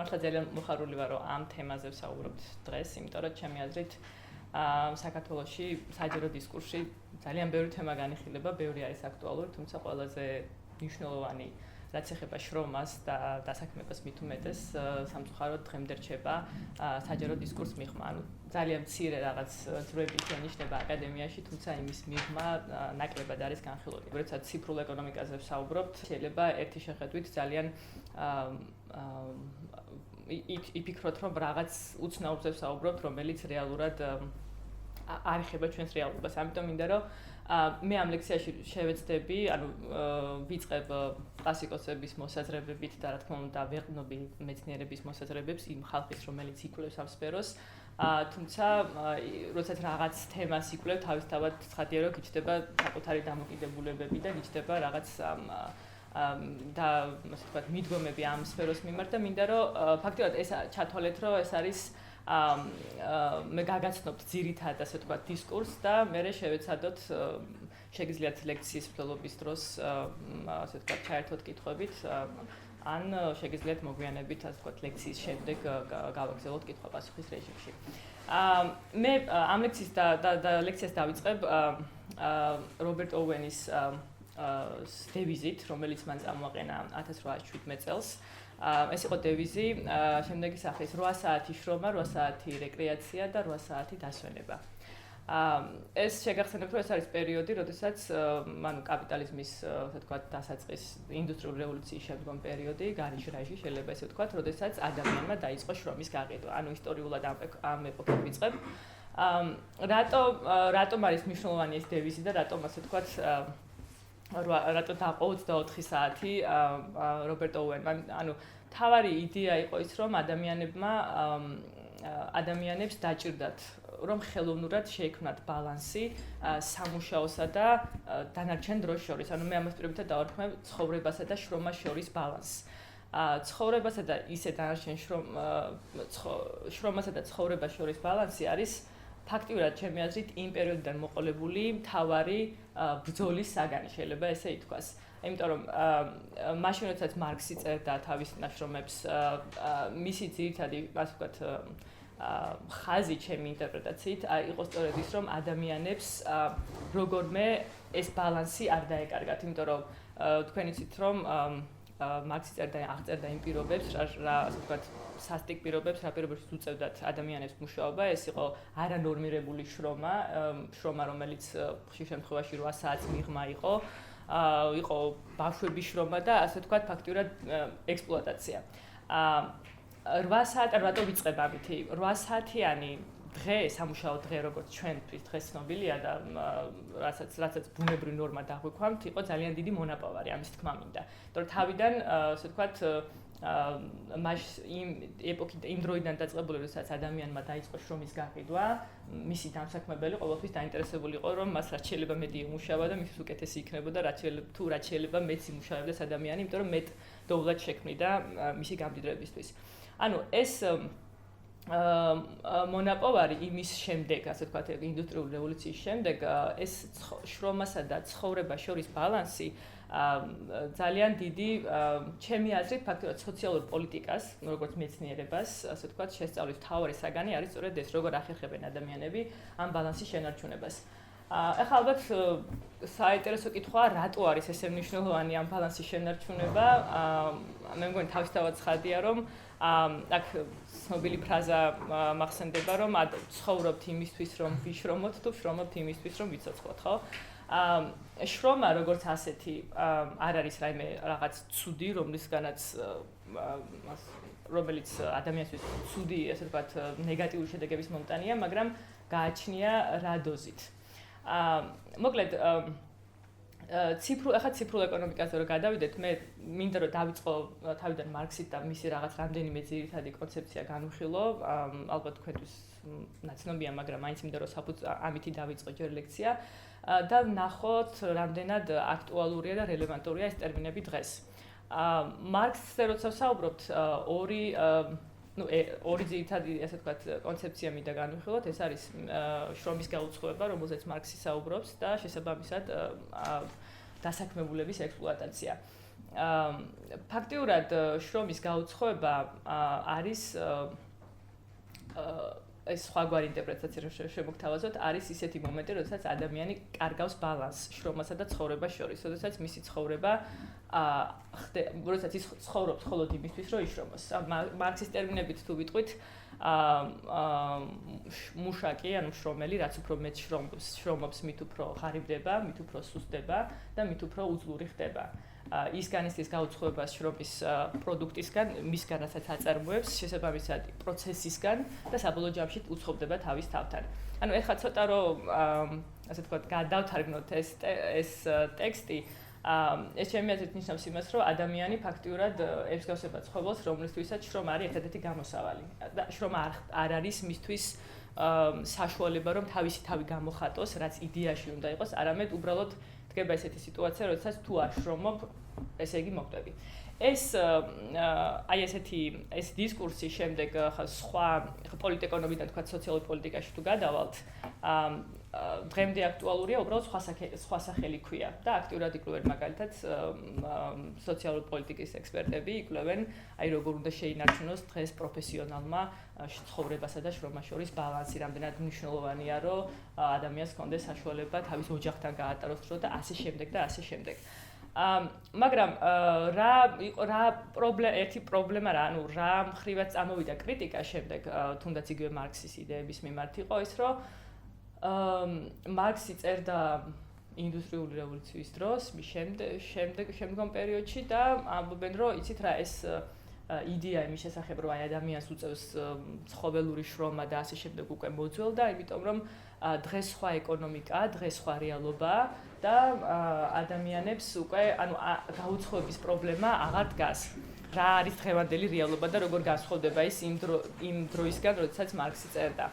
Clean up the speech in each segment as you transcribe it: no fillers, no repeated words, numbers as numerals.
მართლა ძალიან მოხარული ვარ, რომ ამ თემაზე ვსაუბრობთ დღეს, იმიტომ რომ ჩემი აზრით საქართველოში საჯარო დისკურსში ძალიან ბევრი თემა განიხილება, ბევრი არის აქტუალური, თუმცა ყველაზე მნიშვნელოვანი რაც ეხება შრომას და დასაქმებას მით უმეტეს სამწუხაროდ დღემდე რჩება საჯარო დისკურსის მიღმა. ანუ ძალიან მცირე რაღაც ძროებით შენიშნება აკადემიაში, თუმცა იმის მიღმა ნაკლებად არის განხილული. როდესაც ციფრულ ეკონომიკაზე ვსაუბრობთ, შეიძლება ერთი შეხედვით ძალიან იფიქროთ, რომ რაღაც უცნაურზე ვსაუბრობთ, რომელიც რეალურად არ ეხება ჩვენს რეალობას. ამიტომ მინდა რომ მე ამ ლექციაში შევეცდები, ანუ ვიწყებ კლასიკოსების მოსაზრებებით და რა თქმა უნდა ვეყნობი მეცნიერების მოსაზრებებს იმ ხალხის, რომელიც იკვლევს ამ სფეროს. თუმცა, როდესაც რაღაც თემას იკვლევ, თავისთავად ცხადია, რომ გიჩნდება საკუთარი დამოკიდებულებები და გიჩნდება რაღაც და ასე ვთქვათ, მიდგომები ამ სფეროს მიმართ და მინდა რომ ფაქტობრივად ეს ჩათვალეთ, რომ ეს არის მე გაგაცნობთ ძირითადად ასე ვთქვათ დისკურსს და მე შევეცადოთ შეგიძლიათ ლექციის მსვლელობის დროს ასე ვთქვათ ჩაერთოთ კითხვებით ან შეგიძლიათ მოგვიანებით ასე ვთქვათ ლექციის შემდეგ გავაგრძელოთ კითხვა-პასუხის რეჟიმში. მე ამ ლექციის და ლექციას დავიწყებ რობერტ ოუენის დევიზით, რომელიც მან წამოაყენა 1817 წელს. ეს იყო დევიზი, შემდეგი სახის 8 საათი შრომა, 8 საათი რეკრეაცია და 8 საათი დასვენება. ეს შეგახსენებთ, რომ ეს არის პერიოდი, როდესაც ანუ კაპიტალიზმის, ასე ვთქვათ, დასაწყის ინდუსტრიული რევოლუციის შემდგომ პერიოდი, გარიჟრაჟი შეიძლება ესე ვთქვათ, როდესაც ადამიანმა დაიწყო შრომის გაყიდვა. ანუ ისტორიულად ამ ეპოქით ვიწყებ. რატომ არის მნიშვნელოვანი ეს დევიზი და რატომ ასე ვთქვათ რატო დაყო 24 საათი რობერტ ოუენმა. ანუ თავარი იდეა იყო ის, რომ ადამიანებს დაჭირდათ, რომ ხელოვნურად შეექმნათ ბალანსი სამუშაოსა და დანარჩენ დროს შორის. ანუ მე ამას პირობითად დავარქმევ ცხოვრებასა და შრომას შორის ბალანსს. ცხოვრებასა და ისე დანარჩენ შრომასა და ცხოვრებას შორის ბალანსი არის ფაქტიურად ჩემი აზრით იმ პერიოდიდან მოყოლებული მთავარი ბრძოლის საგანი, შეიძლება ესე ითქვას. იმიტომ რომ მაშინ როდესაც მარქსი წერდა თავის ნაშრომებს, მისი ძირითადი, ასე ვთქვათ, ხაზი ჩემი ინტერპრეტაციით იყო სწორედ ის, რომ ადამიანებს როგორმე ეს ბალანსი არ დაეკარგათ, იმიტომ რომ თქვენ იცით, რომ მარქსი აღწერდა იმ პირობებს, რა ასე ვთქვათ, სასტიკ პირობებს, რა პირობებში უწევდათ ადამიანებს მუშაობა, ეს იყო არანორმირებული შრომა, რომელიც ხშირ შემთხვევაში 8 საათს მიღმა იყო ბავშვების შრომა და ასე ვთქვათ, ფაქტიურად ექსპლუატაცია. 8 საათი რატო ვიწყებ ამითი? 8 საათიანი დღე, სამუშაო დღე, როგორც ჩვენთვის დღეს ცნობილია და რასაც ბუნებრივი ნორმა დაგვიქვამთ, იყო ძალიან დიდი მონაპოვარი, ამის თქმა მინდა. იმიტომ რომ თავიდან, ასე ვთქვათ, იმ დროიდან დაწყებული, როდესაც ადამიანმა დაიწყო შრომის გაყიდვა, მისი დამსაქმებელი ყოველთვის დაინტერესებული იყო, რომ მას რაც შეიძლება მეტი იმუშავა და მისთვის უკეთესი იქნებოდა, რაც შეიძლება მეტ იმუშავებდეს ადამიანი, იმიტომ რომ მეტ დოვლად შექმნიდა მისი გამდიდრებისთვის. ანუ ეს მონაპოვარი იმის შემდეგ, ასე ვთქვათ, ინდუსტრიული რევოლუციის შემდეგ, ეს შრომასა და ცხოვრებას შორის ბალანსი ძალიან დიდი, ჩემი აზრით, ფაქტობრივად სოციალურ პოლიტიკას, როგორც მეცნიერებას, ასე ვთქვათ, შესწავლის მთავარი საგანი არის სწორედ ეს, როგორ ახერხებენ ადამიანები ამ ბალანსის შენარჩუნებას. ეხლა ალბათ საინტერესო კითხვაა, რატო არის ესე მნიშვნელოვანი ამ ბალანსის შენარჩუნება? მე მგონი თავისთავად ცხადია, რომ აქ ცნობილი ფრაზა მახსენდება, რომ ცხოვრობთ იმისთვის, რომ ვიშრომოთ, თუ ვშრომობთ იმისთვის, რომ ვიცოცხლოთ, ხო? შრომა როგორც ასეთი არ არის რაიმე რაღაც ცუდი, რომელიც ადამიანისთვის ცუდი, ასე ვთქვათ, ნეგატიური შედეგების მომტანია, მაგრამ გააჩნია რა დოზით. მოკლედ ციფრულ ეკონომიკაზე რომ გადავიდეთ, მე მინდა რომ დავიწყო თავიდან მარქსით და მისი რაღაც რამდენიმე ძირითადი კონცეფცია განვიხილო. ალბათ თქვენთვის ნაცნობია, მაგრამ მაინც მინდა რომ ამითი დავიწყო ჯერ ლექცია და ვნახოთ, რამდენად აქტუალურია და რელევანტურია ეს ტერმინები დღეს. მარქსზე როცა ვსაუბრობთ, ორი ძირითადი, ასე ვთქვათ, კონცეფცია მინდა განვიხილოთ, ეს არის შრომის გაუწყობა, რომელზეც მარქსი საუბრობს და შესაბამისად დასაქმებულების ექსპლუატაცია. ფაქტიურად შრომის გაუცხოება არის ეს სხვაგვარი ინტერპრეტაცია რომ შემოგთავაზოთ, არის ისეთი მომენტი, როდესაც ადამიანი კარგავს ბალანსს შრომასა და ცხოვრებას შორის, როდესაც მისი ცხოვრება როდესაც ის ცხოვრობს მხოლოდ იმისთვის, რომ იშრომოს. მარქსის ტერმინებით თუ ვიტყვით, მუშაკი, ანუ შრომელი, რაც უფრო მეტ შრომობს, მით უფრო ღარიბდება, მით უფრო სუსტდება და მით უფრო უძლური ხდება. ის განიცდის გაუცხოებას შრომის პროდუქტისგან, მისგან რასაც აწარმოებს, შესაბამისად პროცესისგან და საბოლოო ჯამში უცხობდება თავის თავთან. ანუ ეხლა ცოტა რომ ასე ვთქვათ, გადავთარგმნოთ ეს ტექსტი, ეს ჩემი აზრით ნიშნავს იმას, რომ ადამიანი ფაქტიურად ემსგავსება ცხოველს, რომლისთვისაც შრომა არის ერთადერთი გამოსავალი. და შრომა არ არის მისთვის საშუალება, რომ თავისი თავი გამოხატოს, რაც იდეაში უნდა იყოს, არამედ უბრალოდ დგება ესეთი სიტუაცია, როდესაც თუ არ შრომობ, ესე იგი მოკვდები. აი ესეთი ეს დისკურსი შემდეგ სხვა პოლიტეკონომიდან თქვა სოციალური პოლიტიკაში თუ გადავალთ, დღემდე აქტუალურია, უბრალოდ სხვა სახელი ქვია და აქტიურად იკვლევენ მაგალითად სოციალური პოლიტიკის ექსპერტები იკვლევენ, აი როგორ უნდა შეინარჩუნოს დღეს პროფესიონალმა ცხოვრებასა და შრომას შორის ბალანსი, რამდენად მნიშვნელოვანია, რომ ადამიანს ჰქონდეს საშუალება თავის ოჯახთან გაატაროს დრო და ასე შემდეგ და ასე შემდეგ. მაგრამ ერთი პრობლემა რა, ანუ რა მხრივაც წამოვიდა კრიტიკა შემდეგ, თუნდაც იგივე მარქსის იდეების მიმართ იყო ის, რომ მარქსი წერდა ინდუსტრიული რევოლუციის დროს, შემდგომ პერიოდში და ამბობენ, რომ იცით რა, ეს იდეა იმის შესახებ, რომ აი ადამიანს უწევს ცხოველური შრომა და ასე შემდეგ უკვე მოძველდა, იმიტომ რომ დღეს სხვა ეკონომიკა, დღეს სხვა რეალობა და ადამიანებს უკვე, ანუ გაუცხოების პრობლემა აღარ დგას. რა არის დღევანდელი რეალობა და როგორ განსხვავდება ის იმ დროისგან, როდესაც მარქსი წერდა.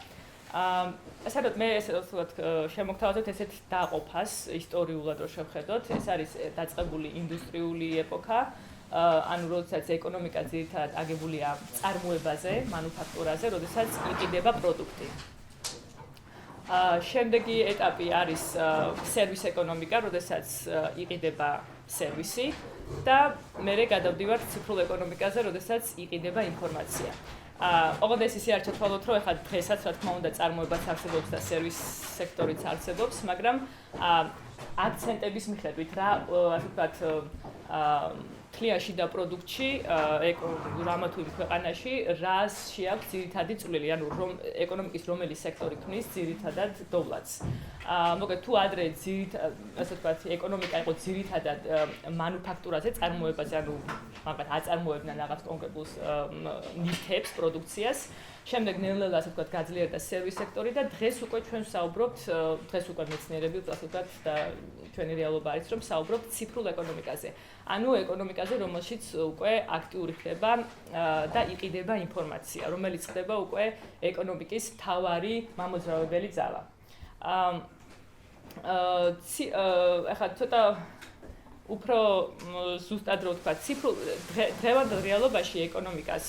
საერთოდ მე ესე ვთქვათ, შემოგთავაზებთ ესეთ დაყოფას ისტორიულად რო შევხედოთ, ეს არის დაწყებული ინდუსტრიული ეპოქა, ანუ როდესაც ეკონომიკა ძირითადად აგებულია წარმოებაზე, მანუფაქტურაზე, როდესაც იყიდება პროდუქტი. შემდეგი ეტაპი არის სერვის ეკონომიკა, როდესაც იყიდება სერვისი და მერე გადავდივართ ციფრულ ეკონომიკაზე, როდესაც იყიდება ინფორმაცია. ოღონდ ეს ისე არ ჩათვალოთ, რომ ეხლა დღესაც რა თქმა უნდა წარმოებაც არსებობს და სერვის სექტორიც არსებობს, მაგრამ აქცენტების მიხედვით რა, ასე ვთქვათ, თლიაში და პროდუქტში, რამა თუ იმ ქვეყანაში, რას შეაქვს ძირითადი წვლილი, ანუ ეკონომიკის რომელი სექტორი ქმნის ძირითადად დოვლათს. მოკლედ თუ ადრე ასე ვთქვათ, ეკონომიკა იყო ძირითადად მანუფაქტურაზე, წარმოებაზე, ანუ მაგათ აწარმოებდნენ რაღაც კონკრეტულ ნივთებს, პროდუქციას. შემდეგ ნელ-ნელა ასე ვთქვათ, გაძლიერდა სერვის სექტორი და დღეს უკვე ჩვენ ვსაუბრობთ, დღეს უკვე მეცნიერები ასე ვთქვათ და ჩვენი რეალობა არის, რომ ვსაუბრობთ ციფრულ ეკონომიკაზე. ანუ ეკონომიკაზე, რომელშიც უკვე აქტიური ხდება და იყიდება ინფორმაცია, რომელიც ხდება უკვე ეკონომიკის მთავარი მამოძრავებელი ძალა. ახლა ცოტა უფრო ზუსტად რო ვთქვა, ციფრულ დღევანდელ რეალობაში ეკონომიკას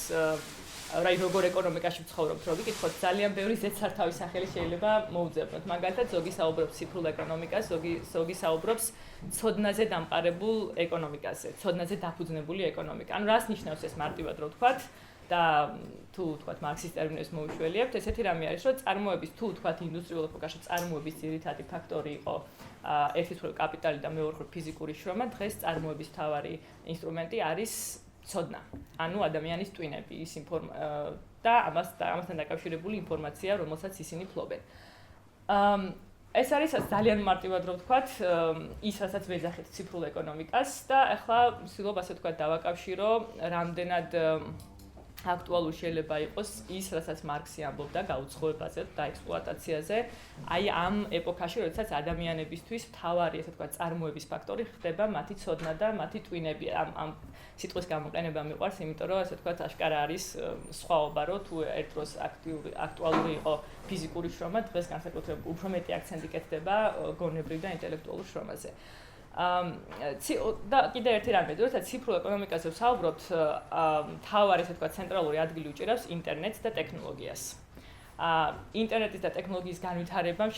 რაი როგორ ეკონომიკაში ვცხოვრობთ, რო ვიკითხოთ, ძალიან ბევრი ზედსართავი სახელი შეიძლება მოუძებნოთ. მაგალითად, ზოგი საუბრობს ციფრულ ეკონომიკას, ზოგი საუბრობს ცოდნაზე დამყარებულ ეკონომიკაზე, ცოდნაზე დაფუძნებული ეკონომიკა. ანუ რას ნიშნავს ეს მარტივად რო ვთქვათ და თუ ვთქვათ მარქსის ტერმინებს მოვიშველიებთ, ესეთი რამე არის, რომ წარმოების თუ ვთქვათ ინდუსტრიულ ეპოქაში წარმოების ძირითადი ფაქტორი იყო ერთი მხრივ კაპიტალი და მეორე მხრივ ფიზიკური შრომა, დღეს წარმოების მთავარი ინსტრუმენტი არის ცოდნა, ანუ ადამიანის ტვინები, ის და ამასთან დაკავშირებული ინფორმაცია, რომელსაც ისინი ფლობენ. ეს არის ძალიან მარტივად რო ვთქვათ, ის რასაც ვეძახით ციფრულ ეკონომიკას და ახლა ვცდილობ ასე ვთქვათ დავაკავშირო, რამდენად აქტუალური შეიძლება იყოს ის, რასაც მარქსი ამბობდა გაუცხოებაზე და ექსპლუატაციაზე, აი ამ ეპოქაში, როდესაც ადამიანებისთვის მთავარი, ასე ვთქვათ, წარმოების ფაქტორი ხდება მათი ცოდნა და მათი ტვინები. ამ სიტყვის გამოყენება მიყვარს, იმიტომ რომ ასე ვთქვათ, აშკარა არის სხვაობა, რომ თუ ერთ დროს აქტუალური იყო ფიზიკური შრომა, დღეს განსაკუთრებით უფრო მეტი აქცენტი კეთდება გონებრივ და ინტელექტუალურ შრომაზე. და კიდე ერთი რამე, როდესაც ციფრულ ეკონომიკაზე ვსაუბრობთ, მთავარი, ასე ვთქვათ, ცენტრალური ადგილი უჭირავს ინტერნეტს და ტექნოლოგიას. ინტერნეტის და ტექნოლოგიის განვითარებამ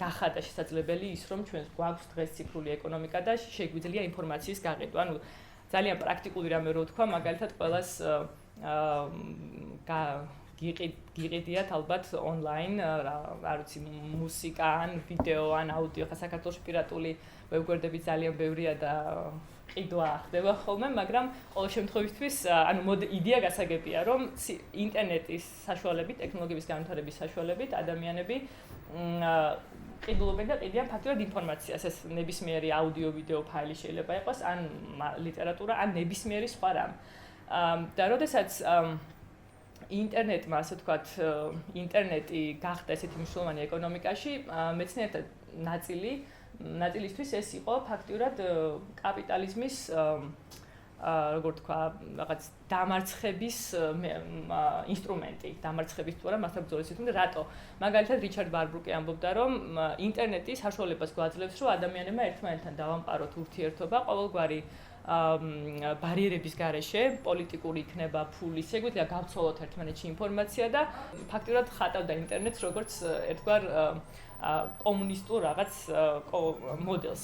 გახადა შესაძლებელი ის, რომ ჩვენ გვაქვს დღეს ციფრული ეკონომიკა და შეგვიძლია ინფორმაციის გაყიდვა. ანუ ძალიან პრაქტიკული რამე რო თქვა, მაგალითად ყველას გიყიდიათ ალბათ ონლაინ, არ ვიცი, მუსიკა ან ვიდეო ან აუდიო, ხა საქართველოში პირატული ვებგვერდები ძალიან ბევრია და ყიდვა ხდება ხოლმე, მაგრამ ყოველ შემთხვევისთვის, ანუ იდეა გასაგებია, რომ ინტერნეტის საშუალებით, ტექნოლოგიების განვითარების საშუალებით ადამიანები ყიდულობენ და ყიდიან ფაქტურად ინფორმაციას, ეს ნებისმიერი აუდიო, ვიდეო ფაილი შეიძლება იყოს, ან ლიტერატურა, ან ნებისმიერი სხვა რამ. და როდესაც ინტერნეტმა, ასე ვთქვათ, ინტერნეტი გახდა ესეთი მნიშვნელოვანი ეკონომიკაში, მეცნიერთა ნაწილისთვის ეს იყო ფაქტურად კაპიტალიზმის როგორ თქვა, რაღაც დამარცხების ინსტრუმენტი, დამარცხების თუ არა, მასთან ბრძოლის ინსტრუმენტი, რატო? მაგალითად, რიჩარდ ბარბრუკი ამბობდა, რომ ინტერნეტი საშუალებას გვაძლევს, რომ ადამიანებმა ერთმანეთთან დავამყაროთ ურთიერთობა ყოველგვარი ბარიერების გარეშე, პოლიტიკური იქნება, ფულის, შეგვიძლია გავცოლოთ ერთმანეთში ინფორმაცია და ფაქტურად ხატავდა ინტერნეტს როგორც ერთგვარ კომუნისტურ რაღაც მოდელს.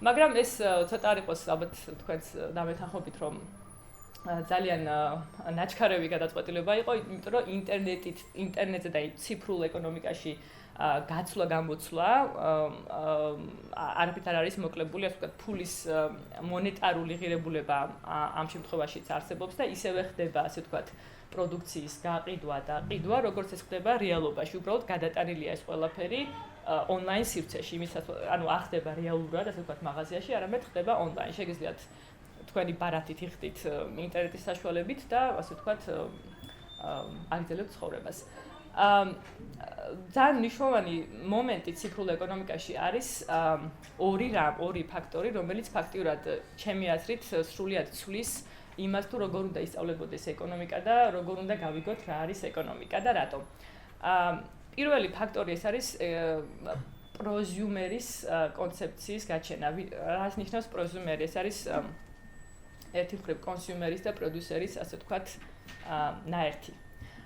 მაგრამ ეს ცოტა არ იყოს ალბათ თქვენს დამეთანხმებით, რომ ძალიან ნაჩქარევი გადაწყვეტილება იყო, იმიტომ რომ ინტერნეტზე და ციფრულ ეკონომიკაში გაცვლა გამოცვლა არაფრით არ არის მოკლებული, ასე ვთქვათ, ფულის მონეტარული ღირებულება ამ შემთხვევაშიც არსებობს და ისევე ხდება, ასე ვთქვათ, პროდუქციის გაყიდვა და ყიდვა, როგორც ეს ხდება რეალობაში, უბრალოდ გადატანილია ეს ყველაფერი ონლაინ სივრცეში, იმისაც ანუ არ ხდება რეალურად, ასე ვთქვათ, მაღაზიაში, არამედ ხდება ონლაინ. შეგიძლიათ თქვენი ბარათით იხდით ინტერნეტის საშუალებით და ასე ვთქვათ, აგრძელებთ ცხოვრებას. ძალიან მნიშვნელოვანი მომენტი ციფრულ ეკონომიკაში არის ორი ფაქტორი, რომელიც ფაქტიურად ჩემი აზრით სრულიად ცვლის იმას, თუ როგორ უნდა ისწავლებოდეს ეკონომიკა და როგორ უნდა გავიგოთ რა არის ეკონომიკა და რატომ. პირველი ფაქტორი ეს არის პროზიუმერის კონცეფციის გაჩენა. რას ნიშნავს პროზიუმერი? ეს არის ერთი მხრივ კონსიუმერის და პროდიუსერის, ასე ვთქვათ, ნაერთი.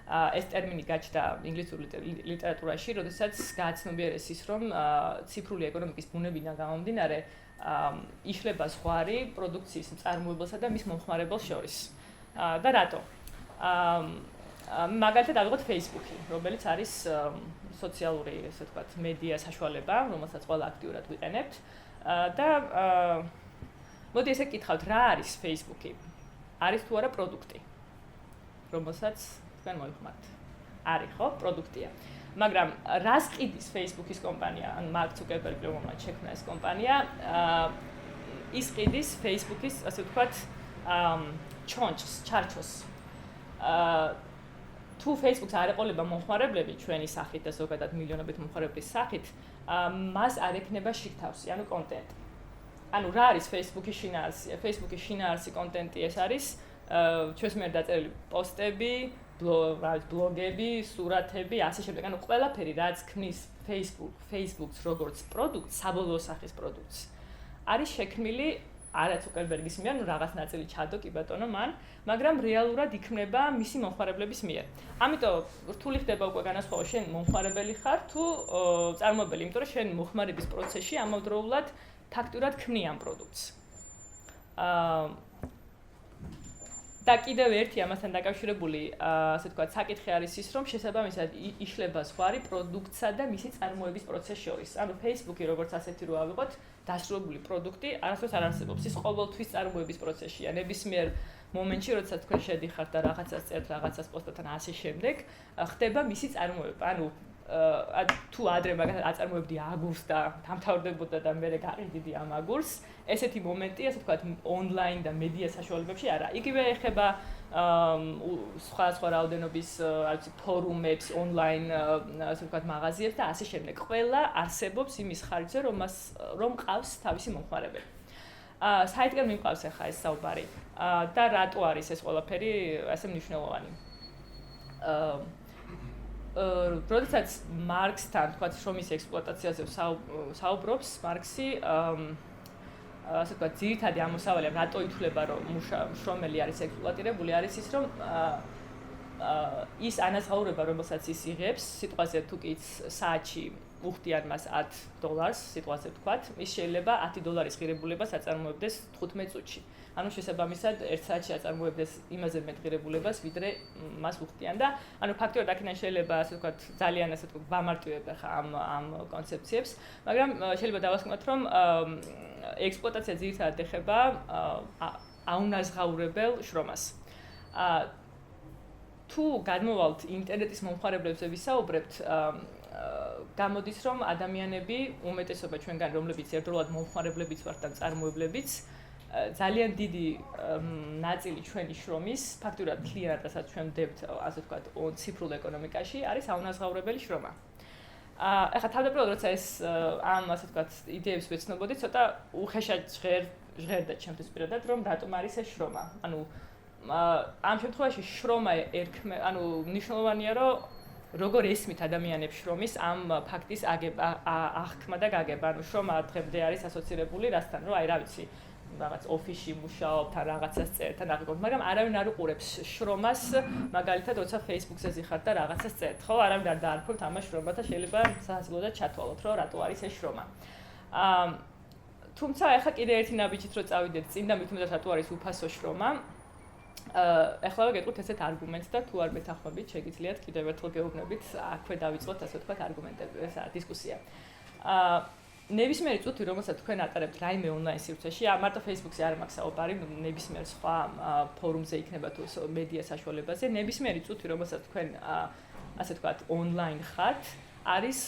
ეს ტერმინი გაჩნდა ინგლისურ ლიტერატურაში, როდესაც გააცნობიერეს ის, რომ ციფრული ეკონომიკის ბუნებიდან გამომდინარე იშლება ზღვარი პროდუქციის მწარმოებელსა და მის მომხმარებელს შორის. და რატო? მაგალითად ავიღოთ Facebook-ი, რომელიც არის სოციალური, ასე ვთქვათ, მედია საშუალება, რომელსაც ყველა აქტიურად ვიყენებთ და მოდი ესე გკითხავთ, რა არის Facebook-ი? არის თუ არა პროდუქტი, რომელსაც თქვენ მოიხმართ? არის, ხო? პროდუქტია. მაგრამ რას ყიდის Facebook-ის კომპანია, ან მარკ ცუკერბერგი, რომელმაც შექმნა ეს კომპანია, ის ყიდის Facebook-ის, ასე ვთქვათ, ჩარჩოს. თუ Facebook-ს არ ეყოლება მომხმარებლები ჩვენი სახით და ზოგადად მილიონობით მომხმარებლის სახით, მას არ ექნება შიგთავსი, ანუ კონტენტი. ანუ რა არის Facebook-ის შინაარსი? Facebook-ის შინაარსი კონტენტი ეს არის ჩვენს მიერ დაწერილი პოსტები, ბლოგები, სურათები, ასე შემდეგ. ანუ ყველაფერი, რაც ქმნის Facebook-ს როგორც პროდუქტს, საბოლოო სახის პროდუქტს, არის შექმნილი არა ცუკერბერგის მიერ, ნუ რაღაც ნაწილი ჩადო კი ბატონო მან, მაგრამ რეალურად იქმნება მისი მომხმარებლების მიერ. ამიტომ რთული ხდება უკვე განასხვაო, შენ მომხმარებელი ხარ თუ წარმოებელი, იმიტომ რომ შენ მოხმარების პროცესში ამავდროულად ფაქტურად ქმნი ამ პროდუქტს. და კიდევ ერთი ამასთან დაკავშირებული, ასე ვთქვათ, საკითხი არის ის, რომ შესაბამისად იშლება ზღვარი პროდუქტსა და მისი წარმოების პროცესს შორის. ანუ Facebook-ი როგორც ასეთი რო ავიღოთ, დასრულებული პროდუქტი არასდროს არ არსებობს. ის ყოველთვის წარმოების პროცესშია. ნებისმიერ მომენტში, როდესაც თქვენ შედიხართ და რაღაცას წერთ, რაღაცას პოსტობთ და ასე შემდეგ, ხდება მისი წარმოება. ანუ თუ ადრე მაგალითად აწარმოებდი აგურს და დამთავრდებოდა და მე გაყიდიდი ამ აგურს, ესეთი მომენტი, ასე ვთქვათ, ონლაინ და მედია საშუალებებში არა. იგივე ეხება სხვა რაოდენობის, არ ვიცი, ფორუმებს, ონლაინ, ასე ვთქვათ, მაღაზიებს და ასე შემდეგ. ყველა არსებობს იმის ხარჯზე, რომ ყავს თავისი მომხმარებელი. საერთოდ მიმყავს ახლა ეს საუბარი. და რატო არის ეს ყველაფერი ასე მნიშვნელოვანი? როდესაც მარქსთან, თქვათ, შრომის ექსპლუატაციაზე საუბრობს, მარქსი ასე ვთქვათ, ძირითადი ამოსავალი, რატო ითვლება, რომ შრომელი არის ექსპლუატირებული, არის ის, რომ ის ანაზღაურება, რომელსაც ის იღებს, სიტყვაზე თუ კი საათში უხდიან მას $10 სიტყვაზე ვთქვათ, ის შეიძლება $10 ღირებულებას აწარმოებდეს 15 წუთში. ანუ შესაბამისად, 1 საათში აწარმოებდეს იმაზე მეტ ღირებულებას, ვიდრე მას უხდიან და ანუ ფაქტობრივად აქედან შეიძლება ასე ვთქვათ, ძალიან ასე ვთქვათ, ვამარტივებ ხა ამ კონცეფციებს, მაგრამ შეიძლება დავასკვნოთ, რომ ექსპლუატაცია ძირითადად ეხება აუნაზღაურებელ შრომას. თუ გადმოვალთ ინტერნეტის მომხმარებლებზე ვისაუბრებთ, გამოდის, რომ ადამიანები, უმეტესობა ჩვენგან, რომლებიც ერთდროულად მომხმარებლებიც ვართ და მწარმოებლებიც, ძალიან დიდი ნაწილი ჩვენი შრომის, ფაქტობრივად მთლიანად, რასაც ჩვენ ვდებთ, ასე ვთქვათ, ციფრულ ეკონომიკაში, არის აუნაზღაურებელი შრომა. ეხლა თავდაპირველად, როცა ეს ამ ასე ვთქვათ, იდეებს ვეცნობოდი, ცოტა უხეშად ჟღერდა ჩემთვის პირადად, რომ რატომ არის ეს შრომა. ანუ ამ შემთხვევაში შრომა ანუ მნიშვნელოვანია, რომ როგორ ესმით ადამიანებს შრომის ამ ფაქტის აღქმა და გაგება. ანუ შრომა დღემდე არის ასოცირებული რასთან, რომ აი რა ვიცი, რაღაც ოფისში მუშაობ, თან რაღაცას წერთ, თან აღიქვამთ, მაგრამ არავინ არ უყურებს შრომას, მაგალითად, როცა Facebook-ზე ზიხართ და რაღაცას წერთ, ხო? არავინ არ დაარქვევთ ამას შრომა და შეიძლება სასაცილოდ ჩათვალოთ, რომ რატო არის ეს შრომა. თუმცა ეხლა კიდე ერთი ნაბიჯით რო წავიდეთ წინ და მით უმეტეს რატო არის უფასო შრომა. ეხლა ვეკითხოთ ესეთ არგუმენტს და თუ არ მეთანხმებით, შეგიძლიათ კიდევ ერთხელ გეუბნებით, აქვე დავიწყოთ ასე ვთქვათ არგუმენტები, ესა დისკუსია. ნებისმიერი წუთი, რომელსაც თქვენ ატარებთ რაიმე ონლაინ სივრცეში, მარტო Facebook-ზე არ მაქვს საუბარი, ნებისმიერ სხვა ფორუმზე იქნება თუ მედია საშუალებაზე, ნებისმიერი წუთი, რომელსაც თქვენ ასე ვთქვათ ონლაინ ხართ, არის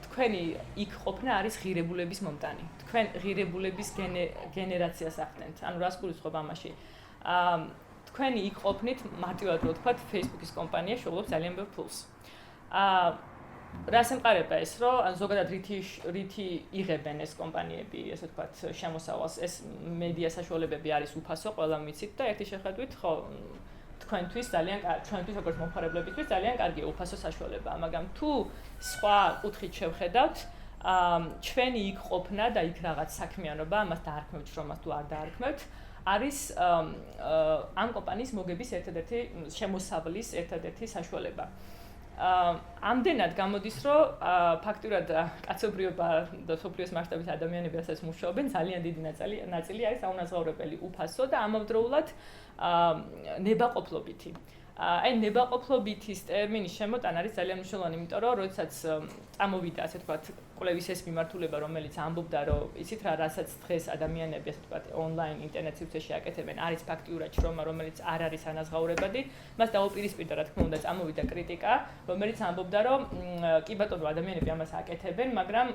თქვენი იქ ყოფნა არის ღირებულების მომტანი. თქვენ ღირებულების გენერაციას ახდენთ. ანუ რას გულისხმობ ამაში? თქვენი იქ ყოფნით, მარტივად რო ვთქვათ, Facebook-ის კომპანია შეუძლებს ძალიან ბევრ ფულს. რას ემყარება ეს, რომ ან ზოგადად რითი იღებენ ეს კომპანიები, ესე ვთქვათ, შემოსავალს, ეს მედია საშუალებები არის უფასო, ყველამ ვიცით და ერთი შეხედვით, ხო, თქვენთვის ძალიან ჩვენთვის როგორც მომხმარებლებისთვის ძალიან კარგია უფასო საშუალებაა, მაგრამ თუ სხვა კუთხით შევხედავთ, ჩვენი იქ ყოფნა და იქ რაღაც საქმიანობა, ამას დაარქმევთ შრომას თუ არ დაარქმევთ, არის ამ კომპანიის მოგების ერთადერთი შემოსავლის ერთადერთი საშუალება. ამდენად გამოდის, რომ ფაქტურად კაცობრიობა და სოფლიოს მასშტაბით ადამიანები, რასაც მუშაობენ, ძალიან დიდი ნაწილი არის აუნაზღაურებელი უფასო და ამავდროულად ნებაყოფლობითი. აი ნებაყოფლობითის ტერმინის შემოტანა არის ძალიან მნიშვნელოვანი, იმიტომ რომ როდესაც წამოვიდა, ასე ვთქვათ, კვლევის ეს მიმართულება, რომელიც ამბობდა, რომ იცით რა, რასაც დღეს ადამიანები, ასე ვთქვათ, ონლაინ ინტერნეტ სივრცეში აკეთებენ, არის ფაქტიურად შრომა, რომელიც არ არის ანაზღაურებადი, მას დაუპირისპირდა, რა თქმა უნდა, წამოვიდა კრიტიკა, რომელიც ამბობდა, რომ კი ბატონო, ადამიანები ამას აკეთებენ, მაგრამ